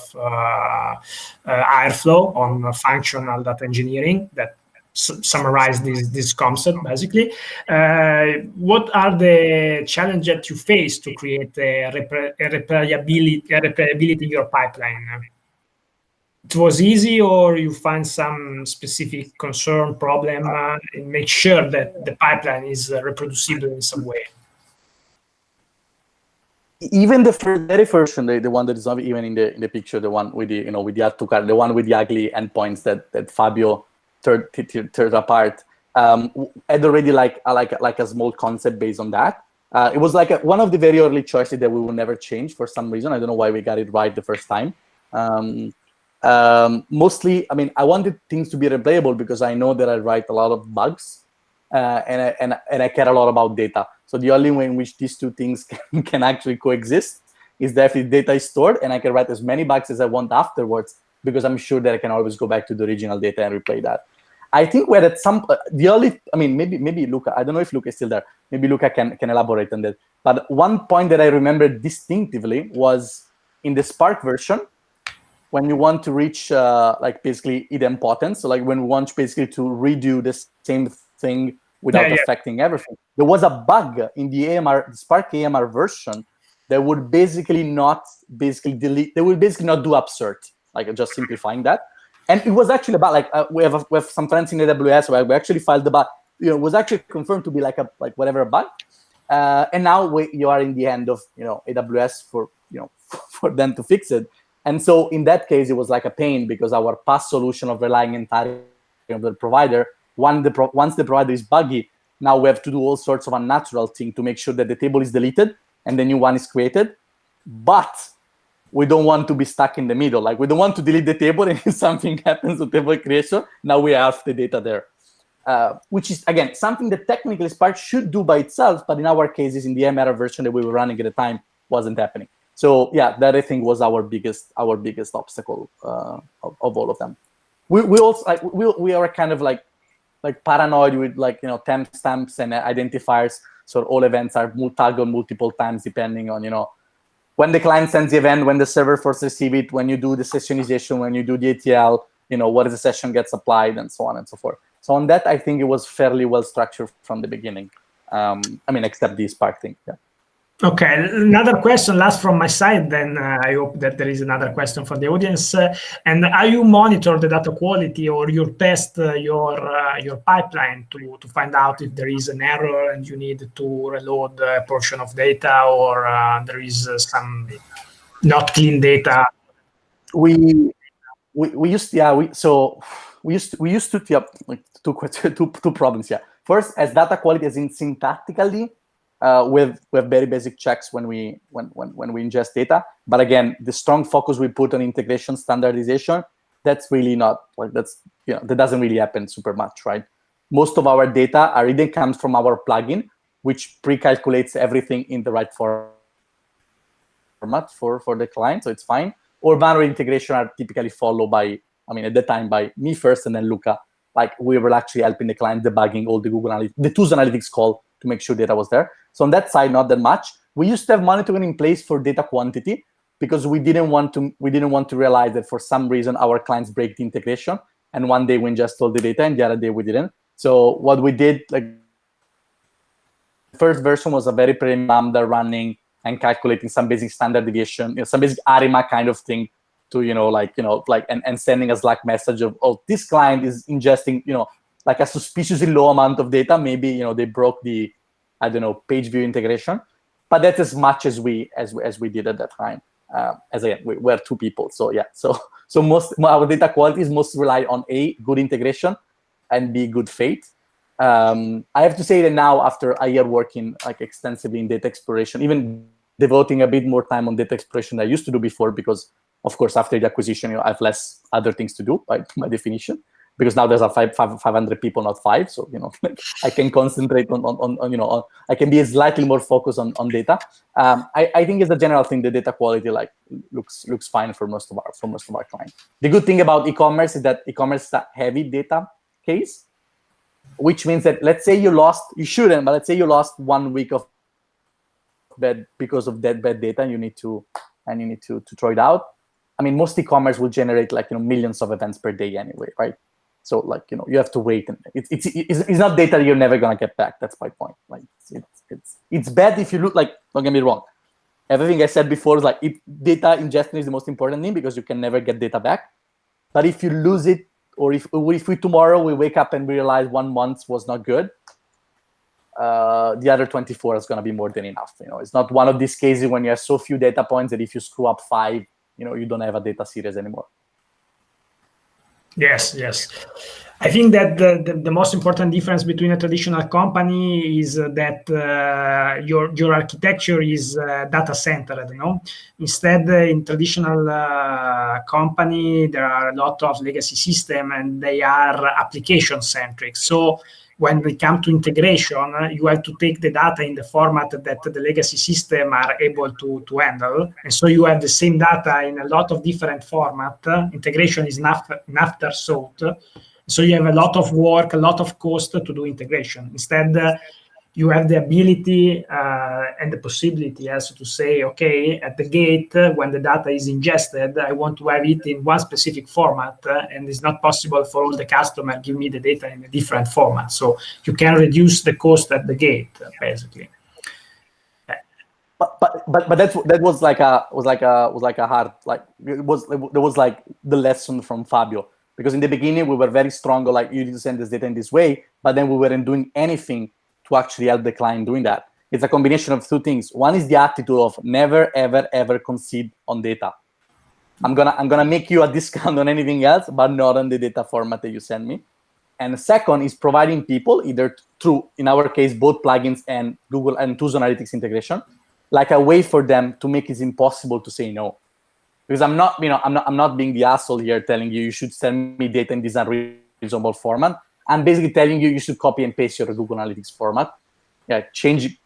Airflow on functional data engineering, that summarize this concept basically. What are the challenges that you face to create a repairability in your pipeline? It was easy, or you find some specific concern, problem, and make sure that the pipeline is reproducible in some way? Even the very first version, the one that is not even in the picture, the one with the with the add to cart, the one with the ugly endpoints that Fabio tear apart, had already like a small concept based on that. It was like one of the very early choices that we will never change for some reason. I don't know why we got it right the first time. Mostly, I mean, I wanted things to be replayable because I know that I write a lot of bugs, and I care a lot about data. So the only way in which these two things can actually coexist is that if data is stored and I can write as many bugs as I want afterwards, because I'm sure that I can always go back to the original data and replay that. I think we're at some, maybe Luca, I don't know if Luca is still there. Maybe Luca can elaborate on that. But one point that I remember distinctively was in the Spark version, when you want to reach like basically idempotence, so like when we want basically to redo the same thing without affecting everything. There was a bug in the Spark AMR version that would basically not delete, they would basically not do upsert, like just simplifying that. And it was actually about like we have some friends in AWS where we actually filed the bug. It was actually confirmed to be like a whatever bug. And now you are in the hand of AWS for for them to fix it. And so in that case, it was like a pain because our past solution of relying entirely on the provider, once the provider is buggy, now we have to do all sorts of unnatural things to make sure that the table is deleted and the new one is created. But we don't want to be stuck in the middle. Like we don't want to delete the table and if something happens to table creation, now we have the data there. Which is, again, something that technically Spark should do by itself, but in our cases, in the MR version that we were running at the time, wasn't happening. So yeah, that I think was our biggest obstacle of all of them. We also we are kind of like paranoid with timestamps and identifiers. So all events are tagged multiple times depending on when the client sends the event, when the server first receives it, when you do the sessionization, when you do the ATL, what the session gets applied, and so on and so forth. So on that, I think it was fairly well structured from the beginning. I mean, except the Spark thing. Yeah. Okay, another question last from my side, then I hope that there is another question for the audience. And are you monitor the data quality or you test your pipeline to find out if there is an error and you need to reload a portion of data or there is some not clean data? We used to have like two problems. Yeah, first, as data quality as in syntactically. We have very basic checks when we ingest data, but again, the strong focus we put on integration standardization, that's really not that doesn't really happen super much, right? Most of our data either comes from our plugin, which pre-calculates everything in the right format for the client, so it's fine. Or manual integration are typically followed by, at the time by me first and then Luca. Like we were actually helping the client debugging all the Google Analytics, the Tooso Analytics call to make sure data was there. So on that side, not that much. We used to have monitoring in place for data quantity because we didn't want to realize that for some reason our clients break the integration, and one day we ingest all the data and the other day we didn't. So what we did, like the first version was a very preliminary lambda running and calculating some basic standard deviation, some basic ARIMA kind of thing to and sending a Slack message of, oh, this client is ingesting like a suspiciously low amount of data. Maybe they broke the page view integration, but that's as much as we did at that time. As again, we're two people, so yeah. So most our data quality is mostly rely on A, good integration, and B, good faith. I have to say that now, after a year working like extensively in data exploration, even devoting a bit more time on data exploration than I used to do before, because of course after the acquisition, I have less other things to do by definition, because now there's 500 people, not 5. So I can concentrate on I can be slightly more focused on data. I think it's a general thing. The data quality looks fine for most of our clients. The good thing about e-commerce is that e-commerce is a heavy data case, which means that, let's say you shouldn't, but let's say you lost 1 week of bed because of that bad data, and you need to throw it out. I mean, most e-commerce will generate millions of events per day anyway, right? So you have to wait, and it's not data you're never gonna get back. That's my point. Like it's bad if you look like, don't get me wrong. Everything I said before is data ingestion is the most important thing, because you can never get data back. But if you lose it, or if we tomorrow we wake up and we realize 1 month was not good, the other 24 is going to be more than enough. It's not one of these cases when you have so few data points that if you screw up 5, you don't have a data series anymore. Yes. I think that the most important difference between a traditional company is that your architecture is data centered. Instead, in traditional company, there are a lot of legacy system, and they are application centric. So when we come to integration, you have to take the data in the format that the legacy system are able to handle. And so you have the same data in a lot of different formats. Integration is an afterthought. So you have a lot of work, a lot of cost to do integration. Instead, you have the ability and the possibility also to say, okay, at the gate, when the data is ingested, I want to have it in one specific format, and it's not possible for all the customer give me the data in a different format. So you can reduce the cost at the gate, basically. But that was like a hard, there was like the lesson from Fabio, because in the beginning we were very strong, you need to send this data in this way, but then we weren't doing anything to actually help the client doing that. It's a combination of two things. One is the attitude of never, ever, ever concede on data. I'm gonna make you a discount on anything else, but not on the data format that you send me. And the second is providing people, either through, in our case, both plugins and Google and Tooso Analytics integration, like a way for them to make it impossible to say no. Because I'm not being the asshole here telling you should send me data in this unreasonable format. I'm basically telling you should copy and paste your Google Analytics format. Change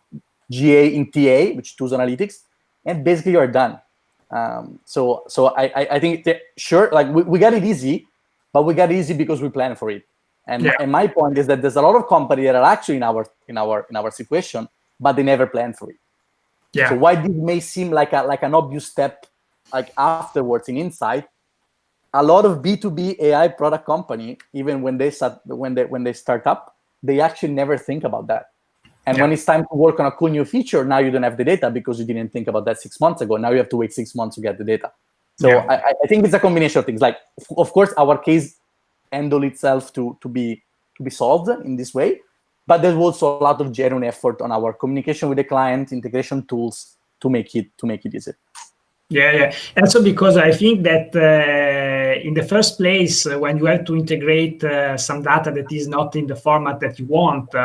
GA in TA, which is Tooso Analytics, and basically you're done. So I think sure, we got it easy, but we got it easy because we planned for it. And my point is that there's a lot of companies that are actually in our situation, but they never planned for it. Yeah. So why this may seem like an obvious step, afterwards in insight, a lot of B2B AI product company, even when they start up, they actually never think about that. And when it's time to work on a cool new feature, now you don't have the data because you didn't think about that 6 months ago. Now you have to wait 6 months to get the data. So I think it's a combination of things. Of course, our case handle itself to be solved in this way, but there's also a lot of genuine effort on our communication with the client, integration tools to make it easy. Yeah. Also because I think that in the first place, when you have to integrate some data that is not in the format that you want,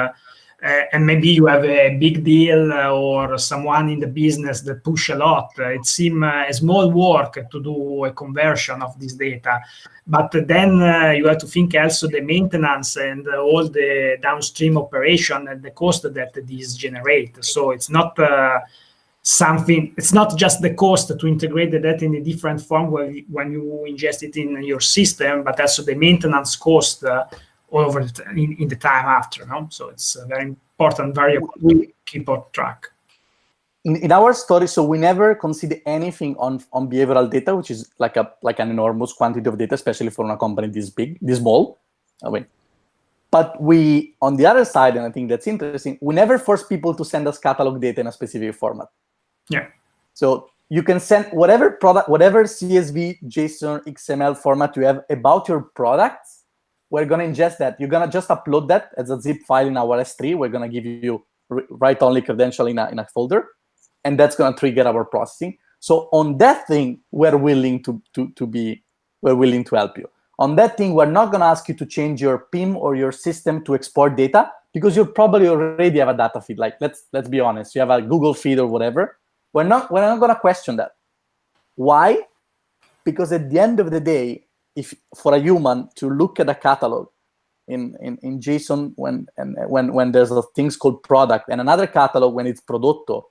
and maybe you have a big deal or someone in the business that push a lot, it seems a small work to do a conversion of this data. But then you have to think also the maintenance and all the downstream operation and the cost that these generate. So it's not it's not just the cost to integrate the data in a different form when you ingest it in your system, but also the maintenance cost over in the time after. So it's a very important variable to keep on track. In our story, so we never consider anything on behavioral data, which is like an enormous quantity of data, especially for a company this big, this small. But we, on the other side, and I think that's interesting, we never force people to send us catalog data in a specific format. Yeah. So you can send whatever product, whatever CSV, JSON, XML format you have about your products. We're going to ingest that. You're going to just upload that as a zip file in our S3. We're going to give you write-only credential in a folder, and that's going to trigger our processing. So on that thing, we're willing to help you. On that thing, we're not going to ask you to change your PIM or your system to export data, because you probably already have a data feed. Like, let's be honest, you have a Google feed or whatever. We're not going to question that. Why? Because at the end of the day, if for a human to look at a catalog in JSON when there's things called product, and another catalog when it's prodotto,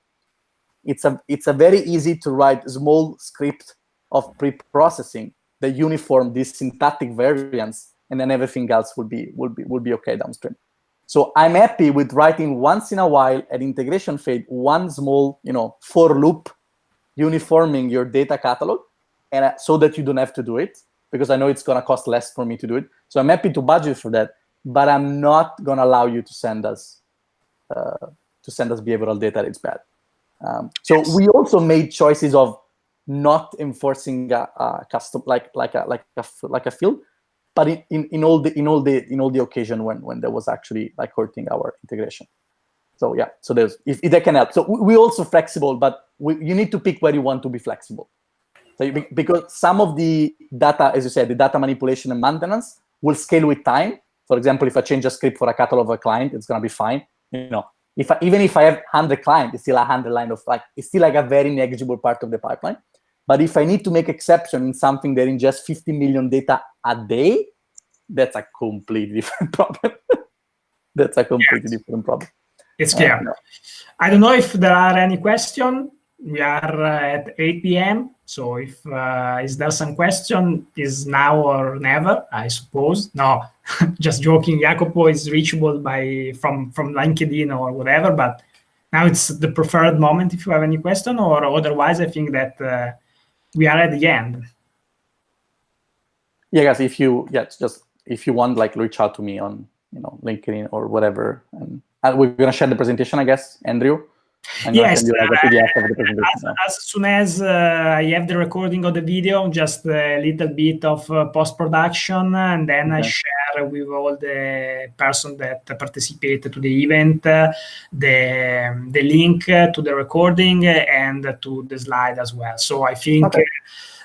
it's a very easy to write small script of pre-processing that uniform these syntactic variants, and then everything else will be okay downstream. So I'm happy with writing once in a while at integration phase one small for loop uniforming your data catalog, and so that you don't have to do it, because I know it's going to cost less for me to do it. So I'm happy to budget for that, but I'm not going to allow you to send us behavioral data. It's bad. So we also made choices of not enforcing a custom like a field, but in all the occasion when there was actually like hurting our integration. So yeah, so there's if that can help. So we're also flexible, but you need to pick where you want to be flexible. So because some of the data, as you said, the data manipulation and maintenance will scale with time. For example, if I change a script for a catalog of a client, it's going to be fine. Even if I have 100 clients, it's still 100 line of it's still like a very negligible part of the pipeline. But if I need to make exception in something that ingests 50 million data a day, that's a completely different problem. That's a completely different problem. It's clear. I don't know if there are any questions. We are at 8 p.m. So if is there some question, is now or never, I suppose. No, just joking. Jacopo is reachable from LinkedIn or whatever, but now it's the preferred moment if you have any question, or otherwise I think that we are at the end. Yeah, guys, if you want, like, reach out to me on LinkedIn or whatever, and we're gonna share the presentation, I guess, Andrew. Yes, as soon as I have the recording of the video, just a little bit of post-production, and then I share with all the person that participated to the event the link to the recording and to the slide as well. So I think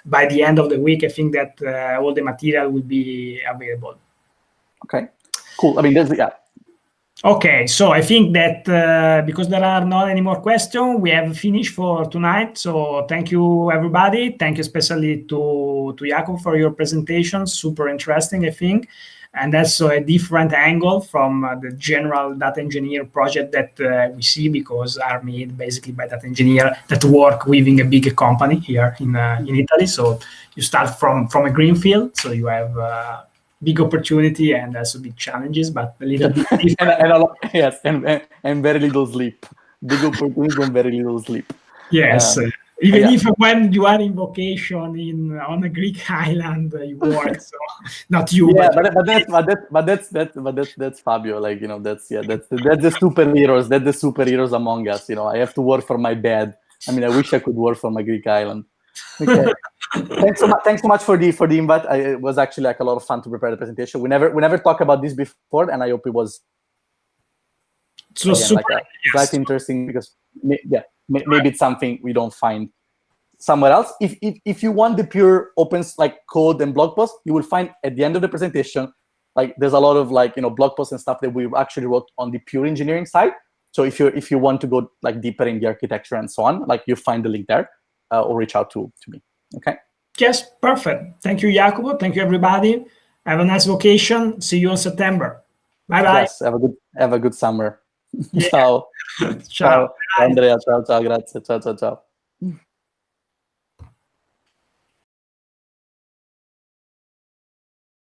by the end of the week, I think that all the material will be available. Okay, cool. I mean, Okay, so I think that because there are not any more questions, we have finished for tonight. So thank you, everybody. Thank you especially to Jacopo for your presentation. Super interesting, I think. And also a different angle from the general data engineer project that we see, because are made basically by data engineer that work within a big company here in Italy. So you start from a greenfield, so you have big opportunity and also big challenges, but a little bit different. and very little sleep. Big opportunity and very little sleep. Yes, even if when you are in vacation on a Greek island, you work. So not you. Yeah, but that's Fabio. Like, that's the superheroes. That's the superheroes among us. I have to work for my bed. I mean, I wish I could work for my Greek island. Okay. Thanks so much for the invite. It was actually like a lot of fun to prepare the presentation. We never talked about this before, and I hope it was quite interesting, because maybe it's something we don't find somewhere else. If you want the pure open code and blog post, you will find at the end of the presentation, like, there's a lot of blog posts and stuff that we actually wrote on the pure engineering side. So if you want to go deeper in the architecture and so on, you find the link there, or reach out to me. Okay. Yes, perfect. Thank you, Jacopo. Thank you, everybody. Have a nice vacation. See you in September. Bye-bye. Yes, have a good summer. Yeah. Ciao. Ciao. Andrea, ciao, grazie. Ciao.